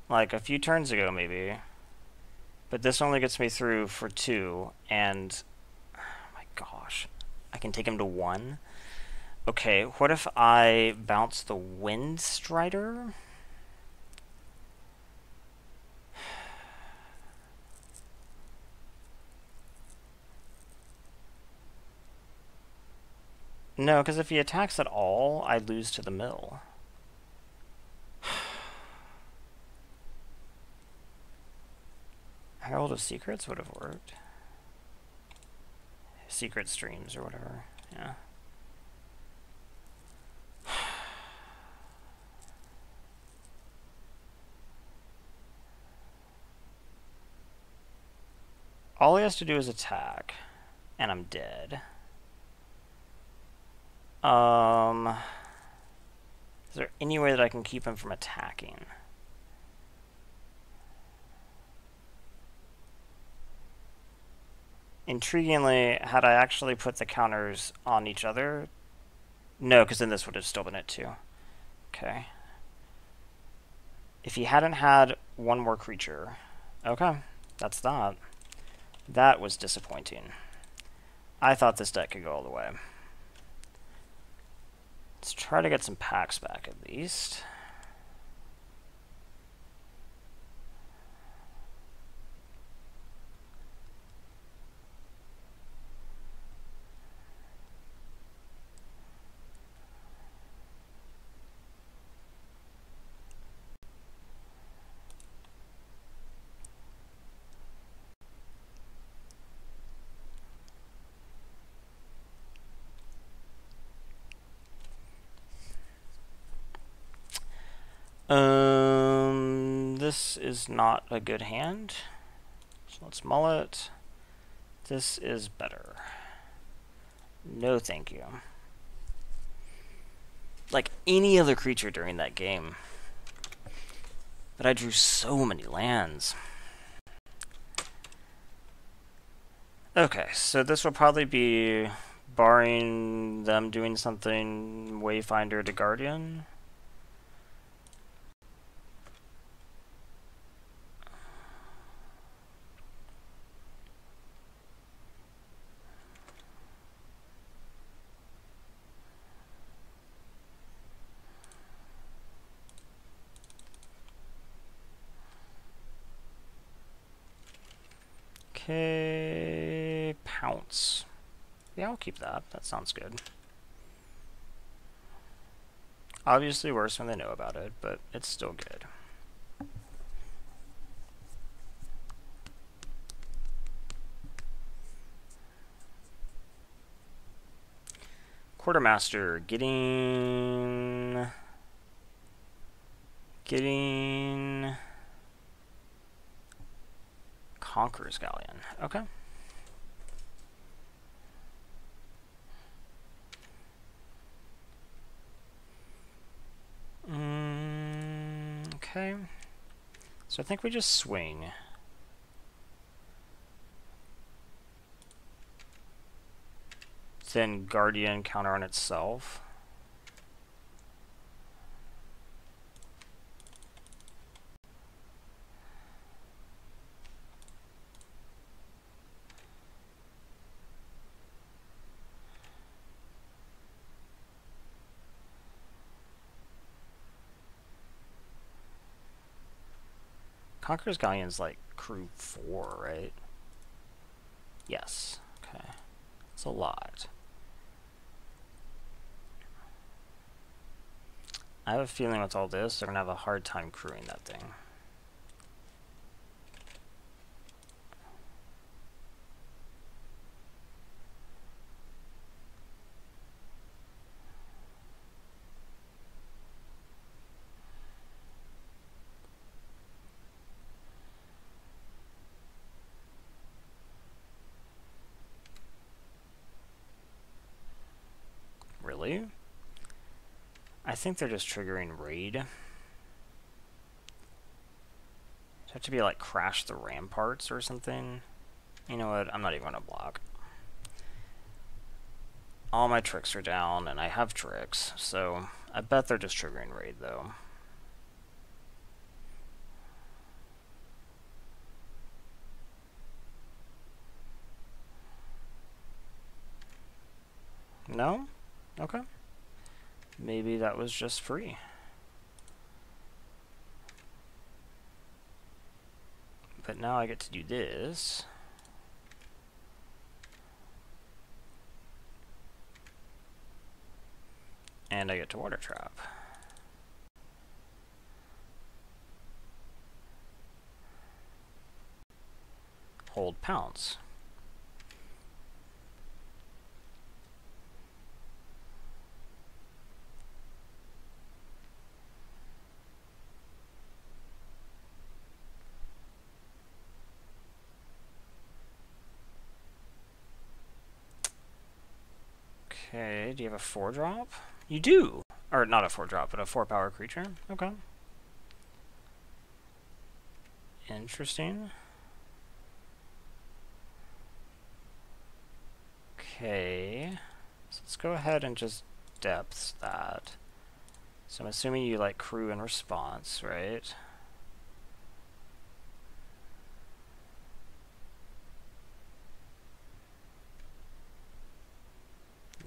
Like a few turns ago, maybe. But this only gets me through for 2, and oh my gosh, I can take him to 1. Okay, what if I bounce the Wind Strider? No, because if he attacks at all, I lose to the mill. Herald of Secrets would have worked. Secret Streams or whatever, yeah. All he has to do is attack, and I'm dead. Is there any way that I can keep him from attacking? Intriguingly, had I actually put the counters on each other... No, because then this would have still been it too. Okay. If he hadn't had one more creature... Okay, that's that. That was disappointing. I thought this deck could go all the way. Let's try to get some packs back at least. This is not a good hand. So let's mull it. This is better. No thank you. Like any other creature during that game. But I drew so many lands. Okay, so this will probably be, barring them doing something, Wayfinder to Guardian. Okay, Pounce. Yeah, I'll keep that. That sounds good. Obviously worse when they know about it, but it's still good. Quartermaster getting Conqueror's Galleon. Okay. Okay. So I think we just swing. Then Guardian counter on itself. Conqueror's Galleon's like crew 4, right? Yes. Okay. It's a lot. I have a feeling with all this, they're going to have a hard time crewing that thing. Really? I think they're just triggering raid. It'd have to be like crash the ramparts or something. You know what? I'm not even gonna block. All my tricks are down, and I have tricks, so I bet they're just triggering raid, though. No? Okay. Maybe that was just free. But now I get to do this. And I get to water trap. Hold pounce. Okay, do you have a 4-drop? You do! Or not a 4-drop, but a 4-power creature? Okay. Interesting. Okay. So let's go ahead and just depth that. So I'm assuming you like crew in response, right?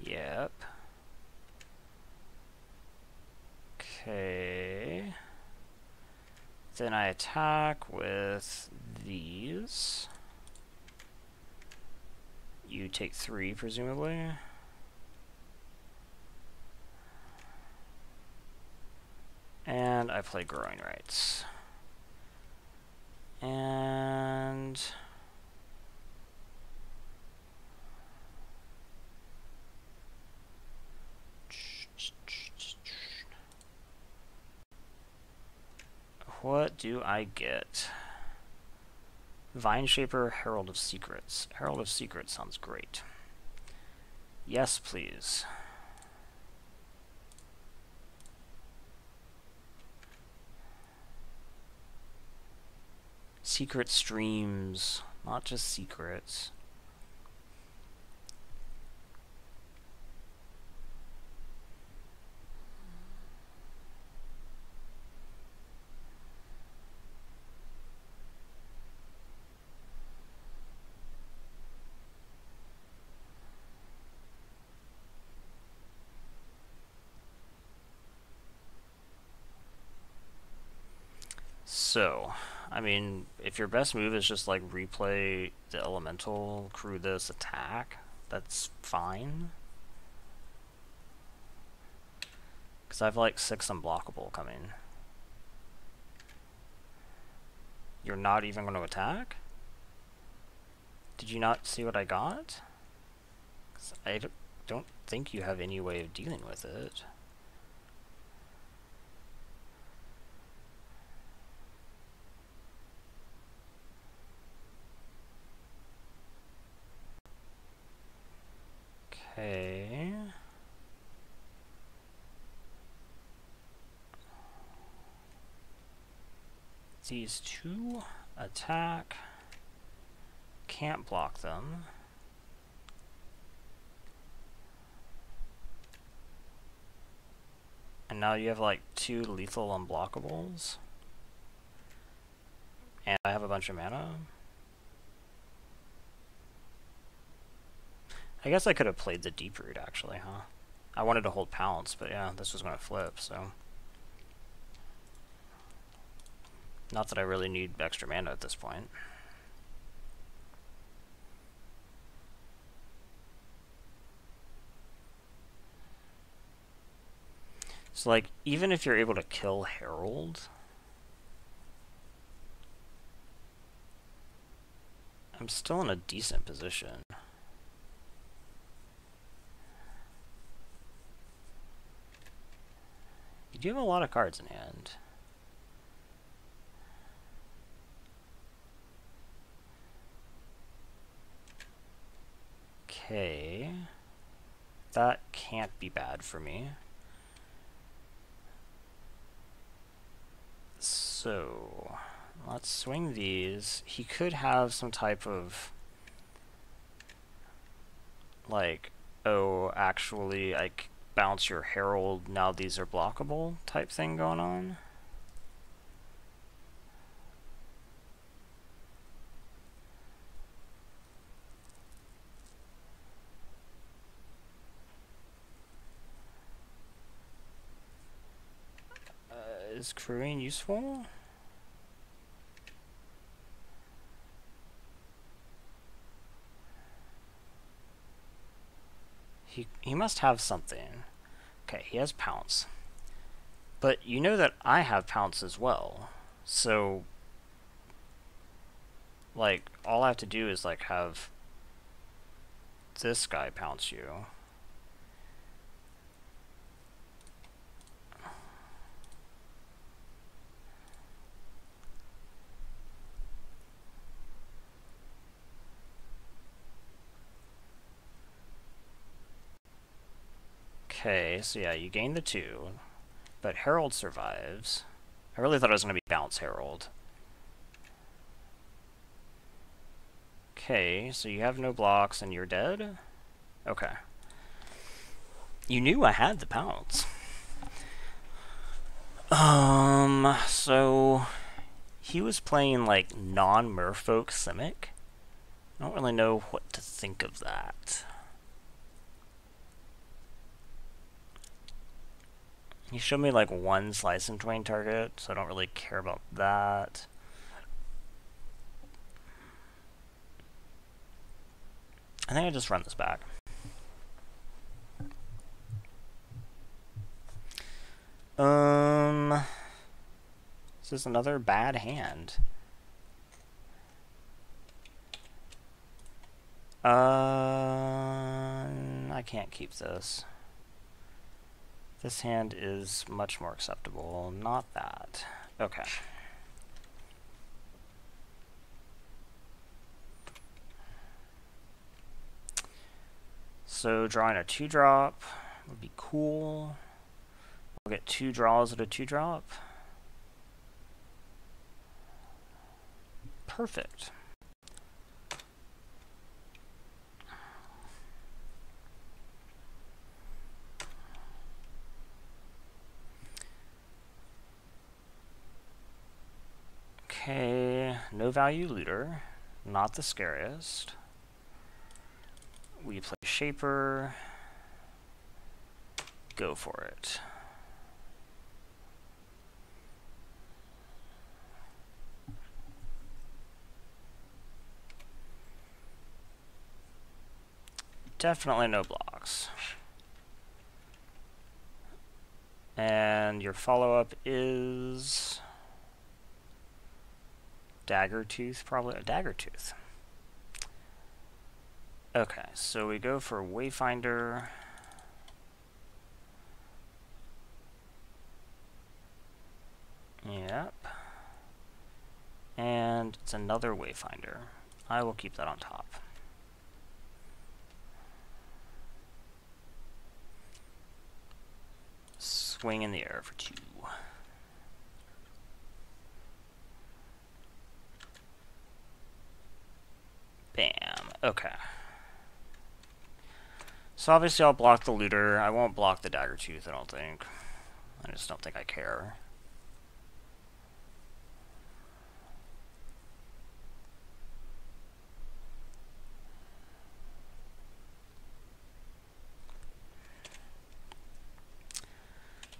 Yep. Okay. Then I attack with these. You take 3, presumably. And I play Growing Rights. And what do I get? Vine Shaper, Herald of Secrets. Herald of Secrets sounds great. Yes, please. Secret streams, not just secrets. So, I mean, if your best move is just like replay the elemental, crew this, attack, that's fine. Because I have like 6 unblockable coming. You're not even going to attack? Did you not see what I got? 'Cause I don't think you have any way of dealing with it. Okay. These 2 attack. Can't block them. And now you have like 2 lethal unblockables. And I have a bunch of mana. I guess I could have played the Deep Root actually, huh? I wanted to hold Pounce, but yeah, this was going to flip, so. Not that I really need extra mana at this point. So like, even if you're able to kill Herald, I'm still in a decent position. You do have a lot of cards in hand. Okay. That can't be bad for me. So, let's swing these. He could have some type of, like, oh, actually, bounce your Herald, now these are blockable type thing going on. Is crewing useful? He must have something. Okay, he has pounce. But you know that I have pounce as well. So, like, all I have to do is, like, have this guy pounce you. Okay, so yeah, you gain the 2. But Herald survives. I really thought it was going to be bounce Herald. Okay, so you have no blocks and you're dead? Okay. You knew I had the pounce. So he was playing like non-merfolk Simic. I don't really know what to think of that. He showed me like 1 slice and twain target, so I don't really care about that. I think I just run this back. This is another bad hand. I can't keep this. This hand is much more acceptable. Not that. Okay. So drawing a 2-drop would be cool. I'll get 2 draws at a 2-drop. Perfect. Okay, no value looter, not the scariest. We play Shaper, go for it. Definitely no blocks. And your follow-up is Daggertooth, probably a Daggertooth. Okay, so we go for Wayfinder. Yep. And it's another Wayfinder. I will keep that on top. Swing in the air for 2. Bam. Okay. So obviously I'll block the looter. I won't block the Daggertooth, I don't think. I just don't think I care.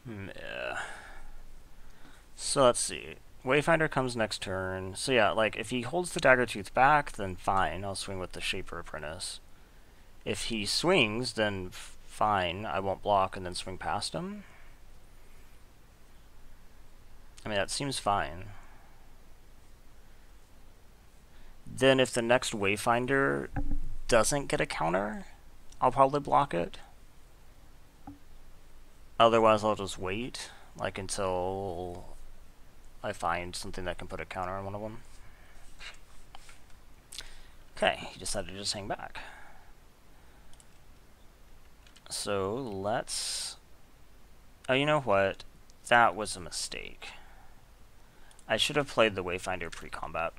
Yeah. So let's see. Wayfinder comes next turn. So yeah, like if he holds the Daggertooth back, then fine. I'll swing with the Shaper Apprentice. If he swings, then fine. I won't block and then swing past him. I mean, that seems fine. Then if the next Wayfinder doesn't get a counter, I'll probably block it. Otherwise, I'll just wait, like, until I find something that can put a counter on one of them. Okay, he decided to just hang back. So, let's... Oh, you know what? That was a mistake. I should have played the Wayfinder pre-combat.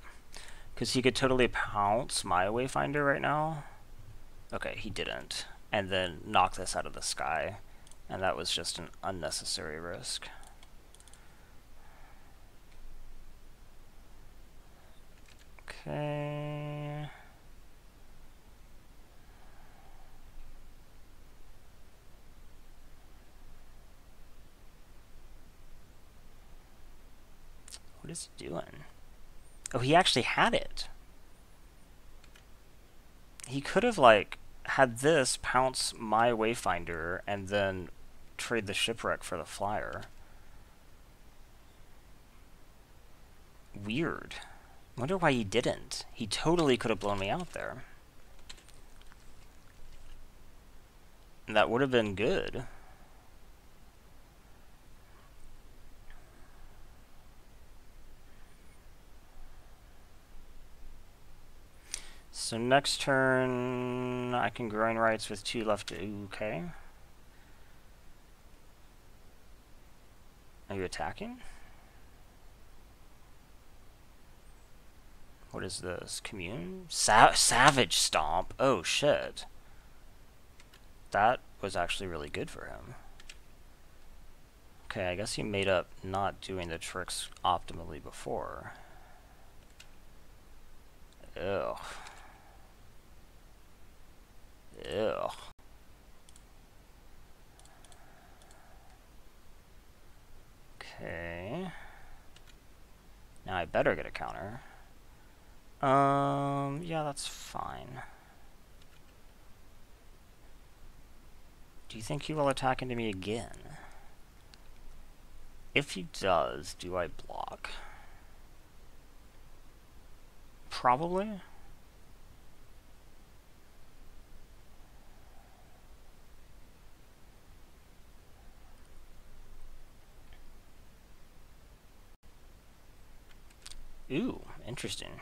Because he could totally pounce my Wayfinder right now. Okay, he didn't. and then knock this out of the sky. And that was just an unnecessary risk. Okay. What is he doing? Oh, he actually had it. He could have, like, had this pounce my Wayfinder and then trade the shipwreck for the flyer. Weird. Wonder why he didn't. He totally could have blown me out there. And that would have been good. So next turn, I can groin rights with 2 left. Okay. Are you attacking? What is this? Commune? Savage Stomp. Oh, shit. That was actually really good for him. Okay, I guess he made up not doing the tricks optimally before. Ugh. Ugh. Okay. Now I better get a counter. Yeah, that's fine. Do you think he will attack into me again? If he does, do I block? Probably. Ooh, interesting.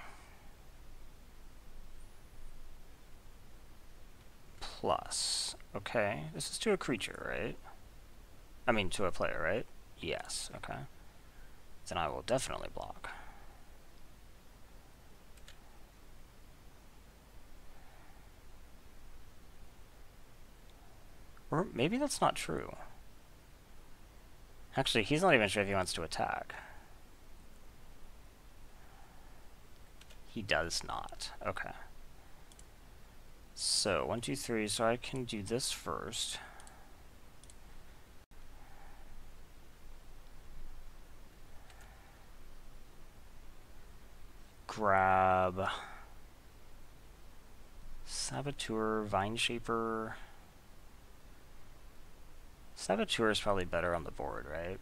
Plus. Okay, this is to a creature, right? I mean, to a player, right? Yes, okay. Then I will definitely block. Or maybe that's not true. Actually, he's not even sure if he wants to attack. He does not. Okay. So, 1, 2, 3, so I can do this first. Grab Saboteur, Vineshaper. Saboteur is probably better on the board, right?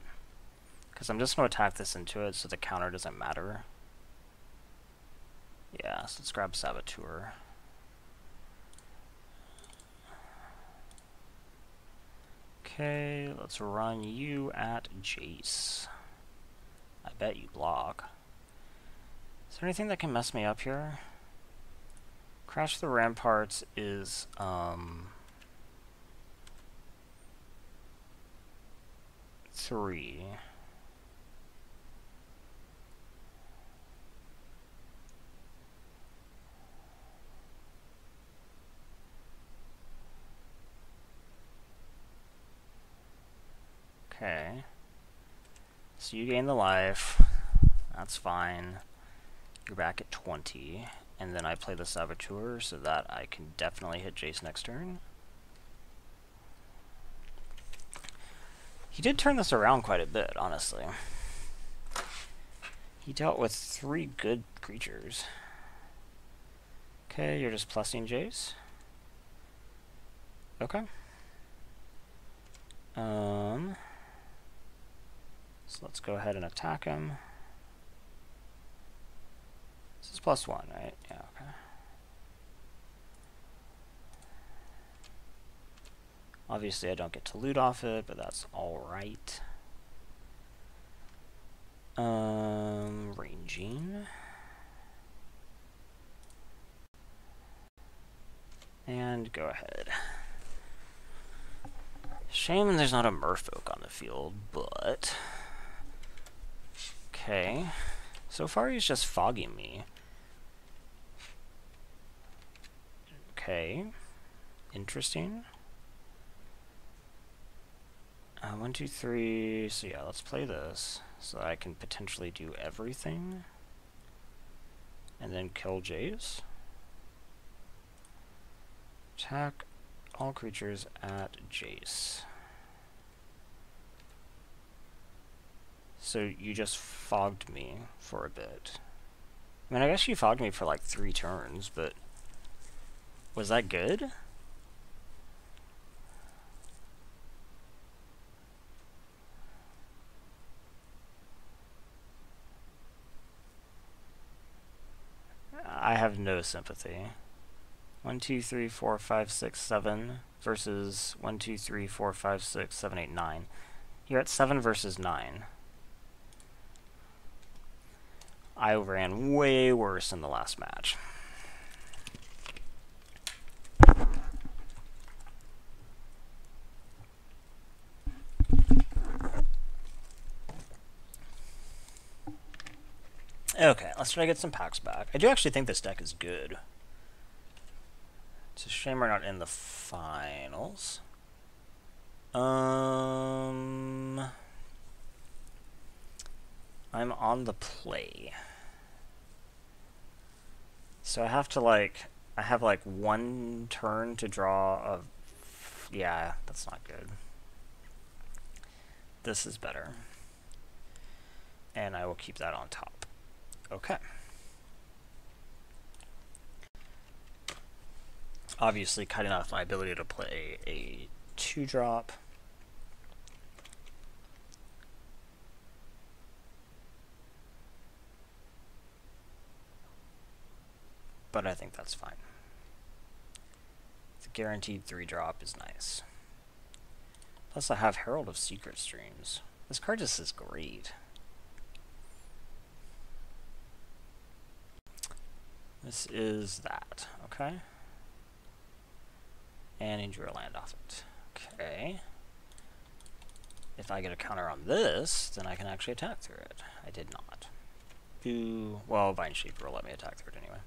Because I'm just going to attack this into it so the counter doesn't matter. Yeah, so let's grab Saboteur. Okay, let's run you at Jace. I bet you block. Is there anything that can mess me up here? Crash the Ramparts is, 3. Okay. So you gain the life. That's fine. You're back at 20. And then I play the Saboteur so that I can definitely hit Jace next turn. He did turn this around quite a bit, honestly. He dealt with 3 good creatures. Okay, you're just plussing Jace. Okay. So let's go ahead and attack him. This is +1, right? Yeah, okay. Obviously I don't get to loot off it, but that's alright. Ranging. And go ahead. Shame there's not a merfolk on the field, but... Okay. So far he's just fogging me. Okay. Interesting. 1, 2, 3. So yeah, let's play this so that I can potentially do everything. And then kill Jace. Attack all creatures at Jace. So you just fogged me for a bit. I mean, I guess you fogged me for like 3 turns, but was that good? I have no sympathy. 1, 2, 3, 4, 5, 6, 7 versus 1, 2, 3, 4, 5, 6, 7, 8, 9. You're at 7 versus 9. I ran way worse in the last match. Okay, let's try to get some packs back. I do actually think this deck is good. It's a shame we're not in the finals. I'm on the play. So I have to I have 1 turn to draw a... Yeah, that's not good. This is better. And I will keep that on top. Okay. Obviously cutting off my ability to play a 2-drop. But I think that's fine. The guaranteed 3-drop is nice. Plus I have Herald of Secret Streams. This card just is great. This is that, okay? And he drew a land off it. Okay. If I get a counter on this, then I can actually attack through it. I did not. Boo. Well, Vine Shaper will let me attack through it anyway.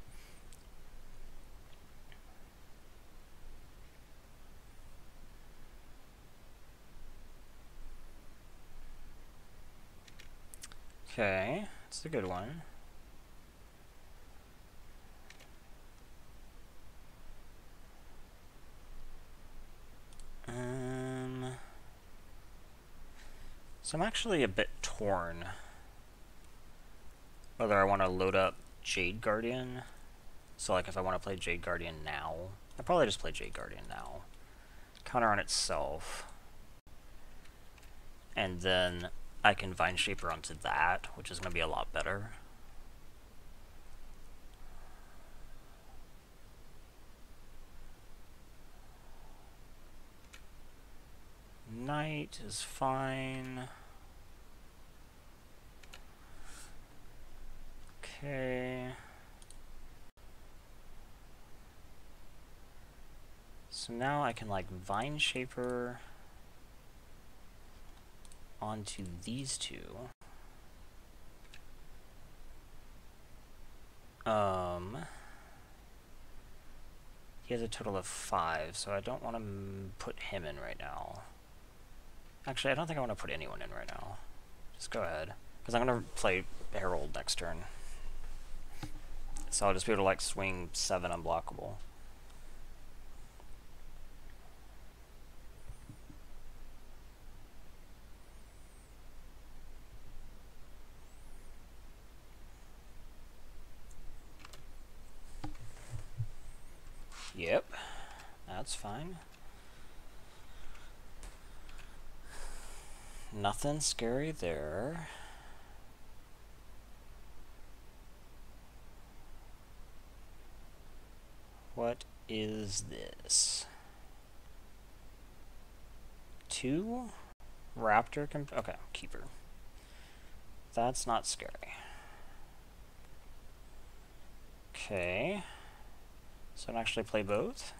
Okay, it's a good one. So I'm actually a bit torn whether I want to load up Jade Guardian. So like if I want to play Jade Guardian now, I'll probably just play Jade Guardian now. Counter on itself. And then I can Vine Shaper onto that, which is going to be a lot better. Knight is fine. Okay. So now I can like Vine Shaper onto these two. He has a total of 5, so I don't want to put him in right now. Actually, I don't think I want to put anyone in right now. Just go ahead. Because I'm going to play Herald next turn. So I'll just be able to like swing 7 unblockable. Yep, that's fine. Nothing scary there. What is this? 2 Raptor okay, Keeper. That's not scary. Okay. So I can actually play both.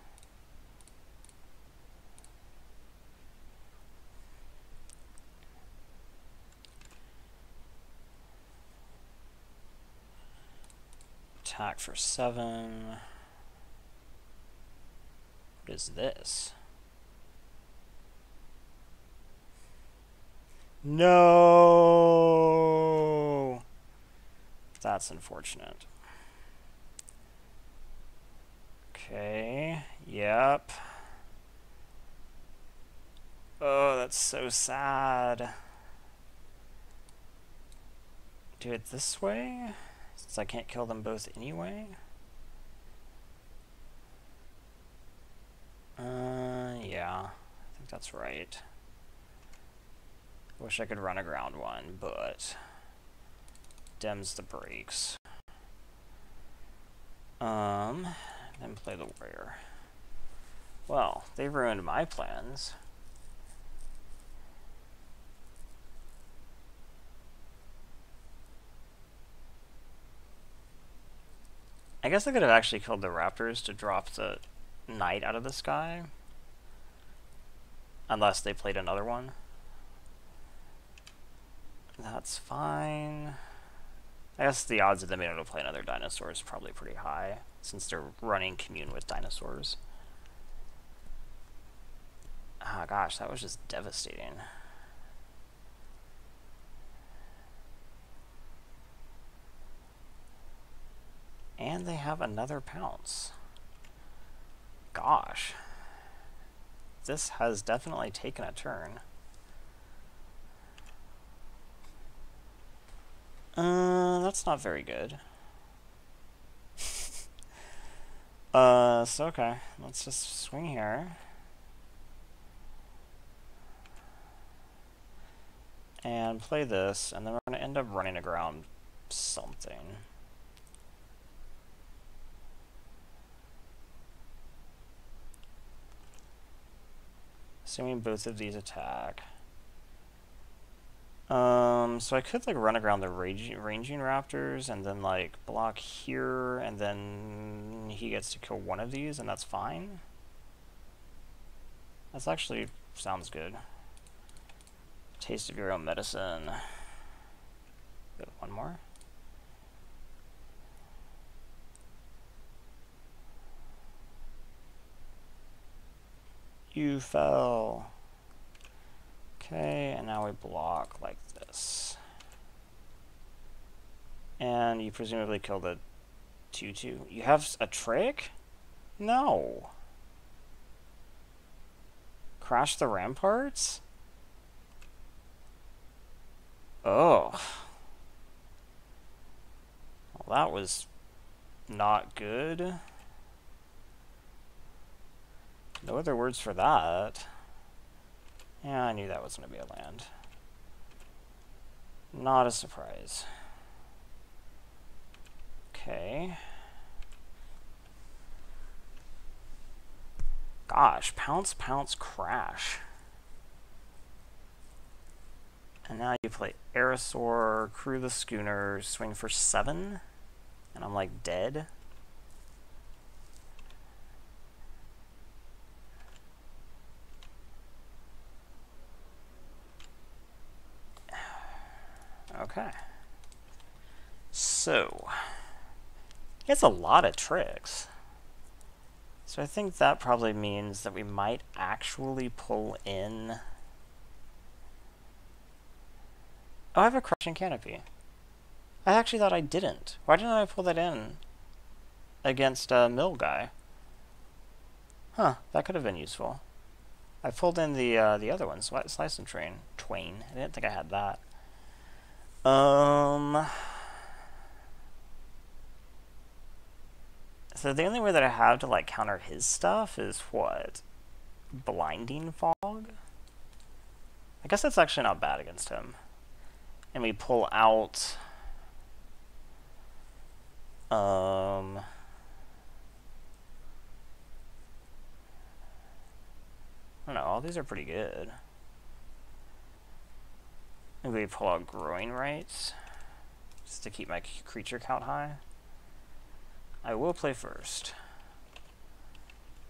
Attack for 7. What is this? No! That's unfortunate. Okay, yep. Oh, that's so sad. Do it this way? Since I can't kill them both anyway? Yeah. I think that's right. Wish I could run aground one, but dems the brakes. Then play the warrior. Well, they ruined my plans. I guess I could have actually killed the raptors to drop the knight out of the sky. Unless they played another one. That's fine. I guess the odds of them being able to play another dinosaur is probably pretty high, since they're running commune with dinosaurs. Ah, gosh, that was just devastating. And they have another pounce. Gosh. This has definitely taken a turn. That's not very good. So okay, let's just swing here. And play this, and then we're going to end up running aground something. Assuming both of these attack. So I could like run around the ranging raptors and then like block here, and then he gets to kill one of these, and that's fine. That's actually sounds good. Taste of your own medicine. Good, one more. You fell. Okay, and now we block like this. And you presumably kill the 2/2. You have a trick? No. Crash the ramparts? Oh. Well, that was not good. No other words for that. Yeah, I knew that was going to be a land. Not a surprise. Okay. Gosh, pounce, pounce, crash. And now you play Aerosaur, crew the schooner, swing for 7, and I'm like dead. Okay. So, he has a lot of tricks. So I think that probably means that we might actually pull in... Oh, I have a crushing canopy. I actually thought I didn't. Why didn't I pull that in against a mill guy? Huh, that could have been useful. I pulled in the other one, Slice and Twain. I didn't think I had that. So the only way that I have to like counter his stuff is what? Blinding Fog? I guess that's actually not bad against him. And we pull out I don't know, all these are pretty good. Maybe we pull out Growing Rights just to keep my creature count high. I will play first.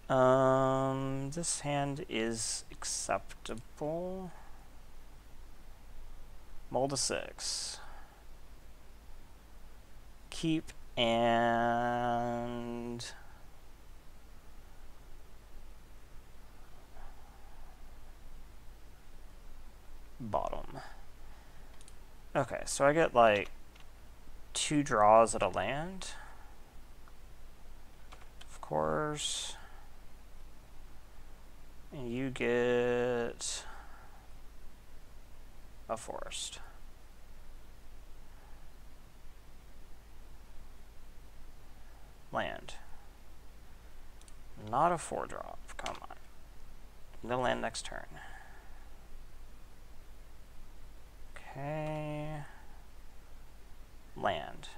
This hand is acceptable. Mold a 6. Keep and... bottom. Okay, so I get like 2 draws at a land. Of course. And you get a forest. Land. Not a 4-drop. Come on. No land next turn. Okay. Land.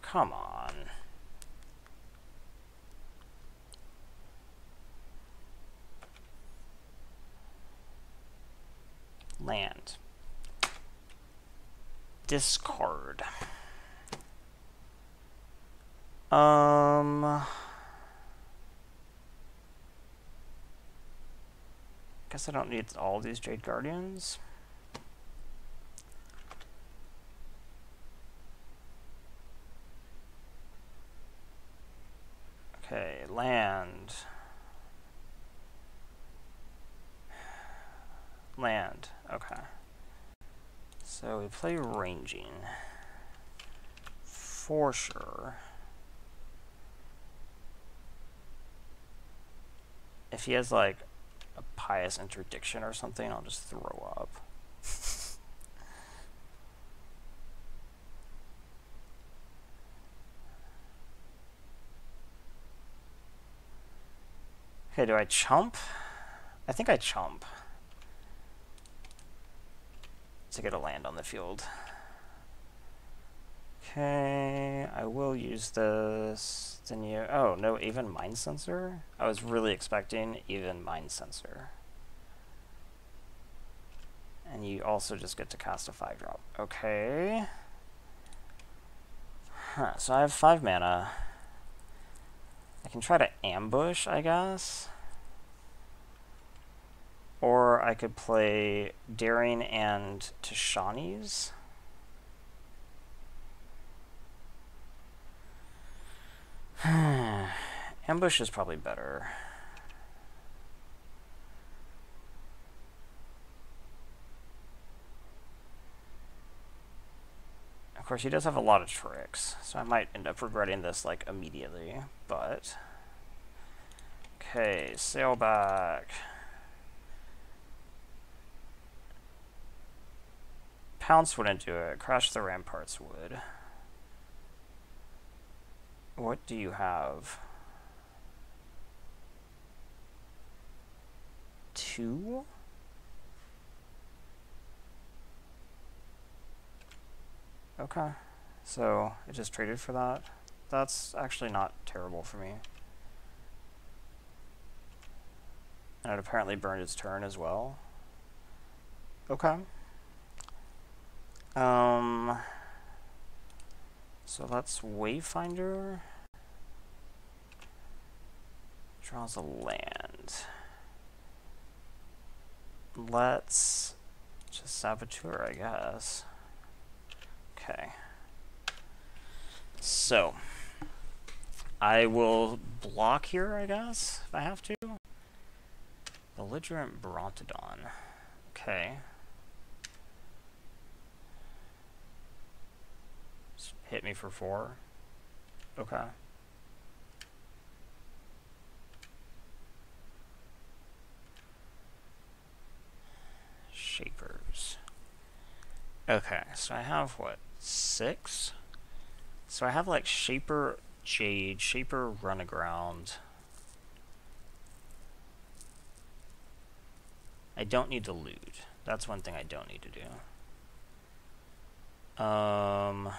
Come on. Land. Discard. Guess I don't need all these Jade Guardians. Okay, land. Land. Okay. So we play ranging. For sure. If he has like a pious interdiction or something, I'll just throw up. Okay, do I chump? I think I chump to get a land on the field. Okay, I will use this. Then you. Oh, no, even Mind Sensor? I was really expecting even Mind Sensor. And you also just get to cast a 5-drop. Okay. Huh, so I have 5 mana. I can try to ambush, I guess. Or I could play Daring and Tishani's. Ambush is probably better. Of course, he does have a lot of tricks, so I might end up regretting this, like, immediately, but... Okay, sail back. Pounce wouldn't do it. Crash the Ramparts would. What do you have? 2? Okay. So, it just traded for that. That's actually not terrible for me. And it apparently burned its turn as well. Okay. So that's Wayfinder. Draws a land. Let's just Saboteur, I guess. Okay. So, I will block here, I guess, if I have to. Belligerent Brontodon. Okay. Just hit me for 4. Okay. Shapers. Okay, so I have what? 6? So I have like Shaper Jade, Shaper Run Aground. I don't need to loot. That's one thing I don't need to do. I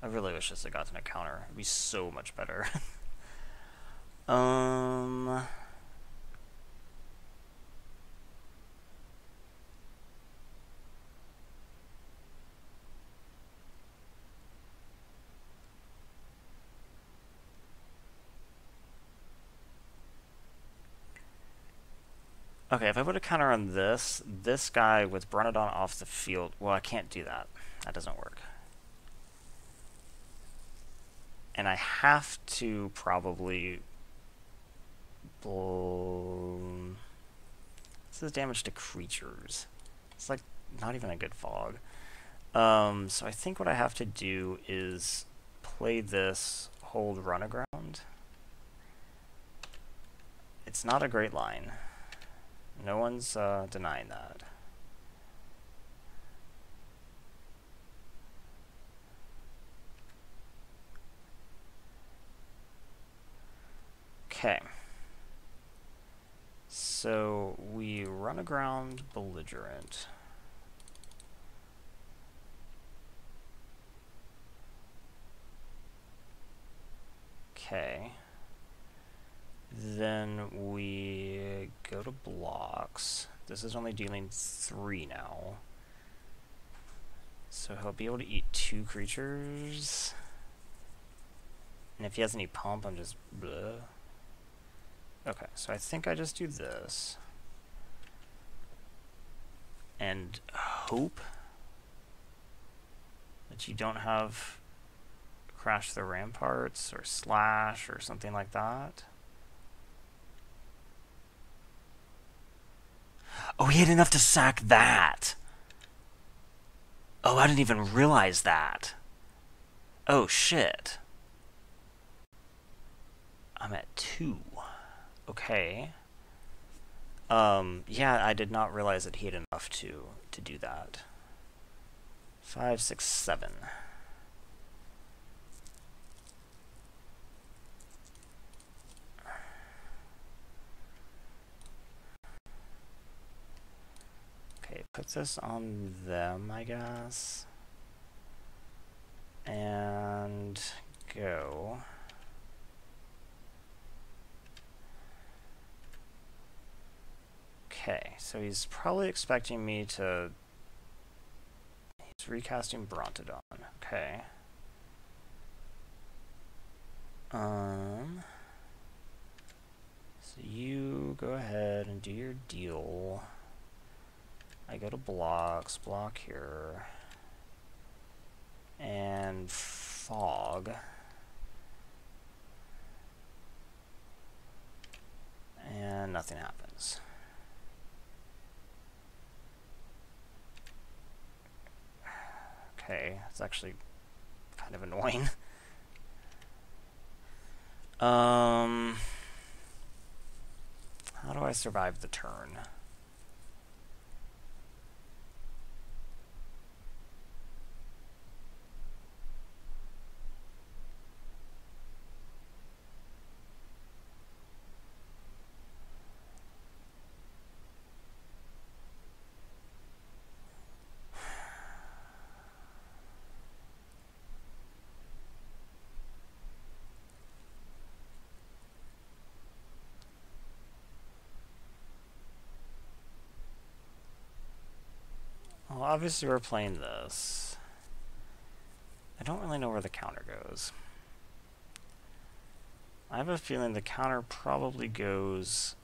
really wish this had gotten a counter. It'd be so much better. Okay, if I put a counter on this guy with Bronodon off the field, well, I can't do that. That doesn't work. And I have to probably... This This is damage to creatures. It's like not even a good fog. So I think what I have to do is play this, hold run aground. It's not a great line. No one's denying that. Okay. So we run aground belligerent. Okay. Then we go to blocks. This is only dealing 3 now. So he'll be able to eat 2 creatures. And if he has any pump, I'm just bleh. Okay, so I think I just do this. And hope that you don't have Crash the Ramparts or Slash or something like that. Oh, he had enough to sack that! Oh, I didn't even realize that. Oh, shit. I'm at 2. Okay. Yeah, I did not realize that he had enough to do that. 5, 6, 7. Okay, put this on them, I guess. And go. Okay, so he's probably expecting me to... He's recasting Brontodon. Okay. So you go ahead and do your deal. I go to blocks, block here. And fog. And nothing happens. Okay, it's actually kind of annoying. How do I survive the turn? Well, obviously we're playing this. I don't really know where the counter goes. I have a feeling the counter probably goes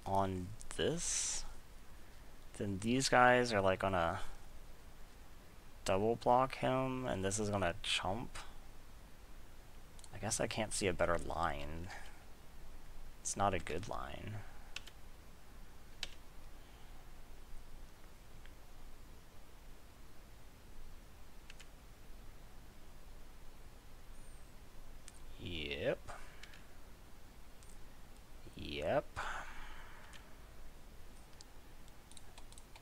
on this. Then these guys are like gonna double block him, and this is gonna chump. I guess I can't see a better line. It's not a good line. Yep. Yep.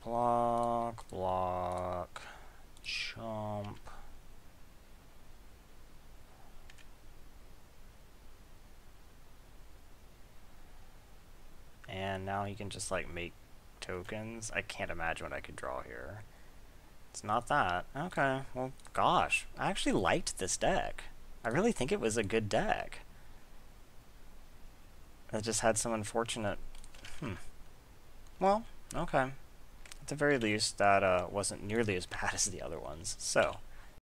Block, block, chomp. And now he can just like make tokens. I can't imagine what I could draw here. It's not that. Okay, well, gosh. I actually liked this deck. I really think it was a good deck. It just had some unfortunate... Well, okay. At the very least, that wasn't nearly as bad as the other ones. So,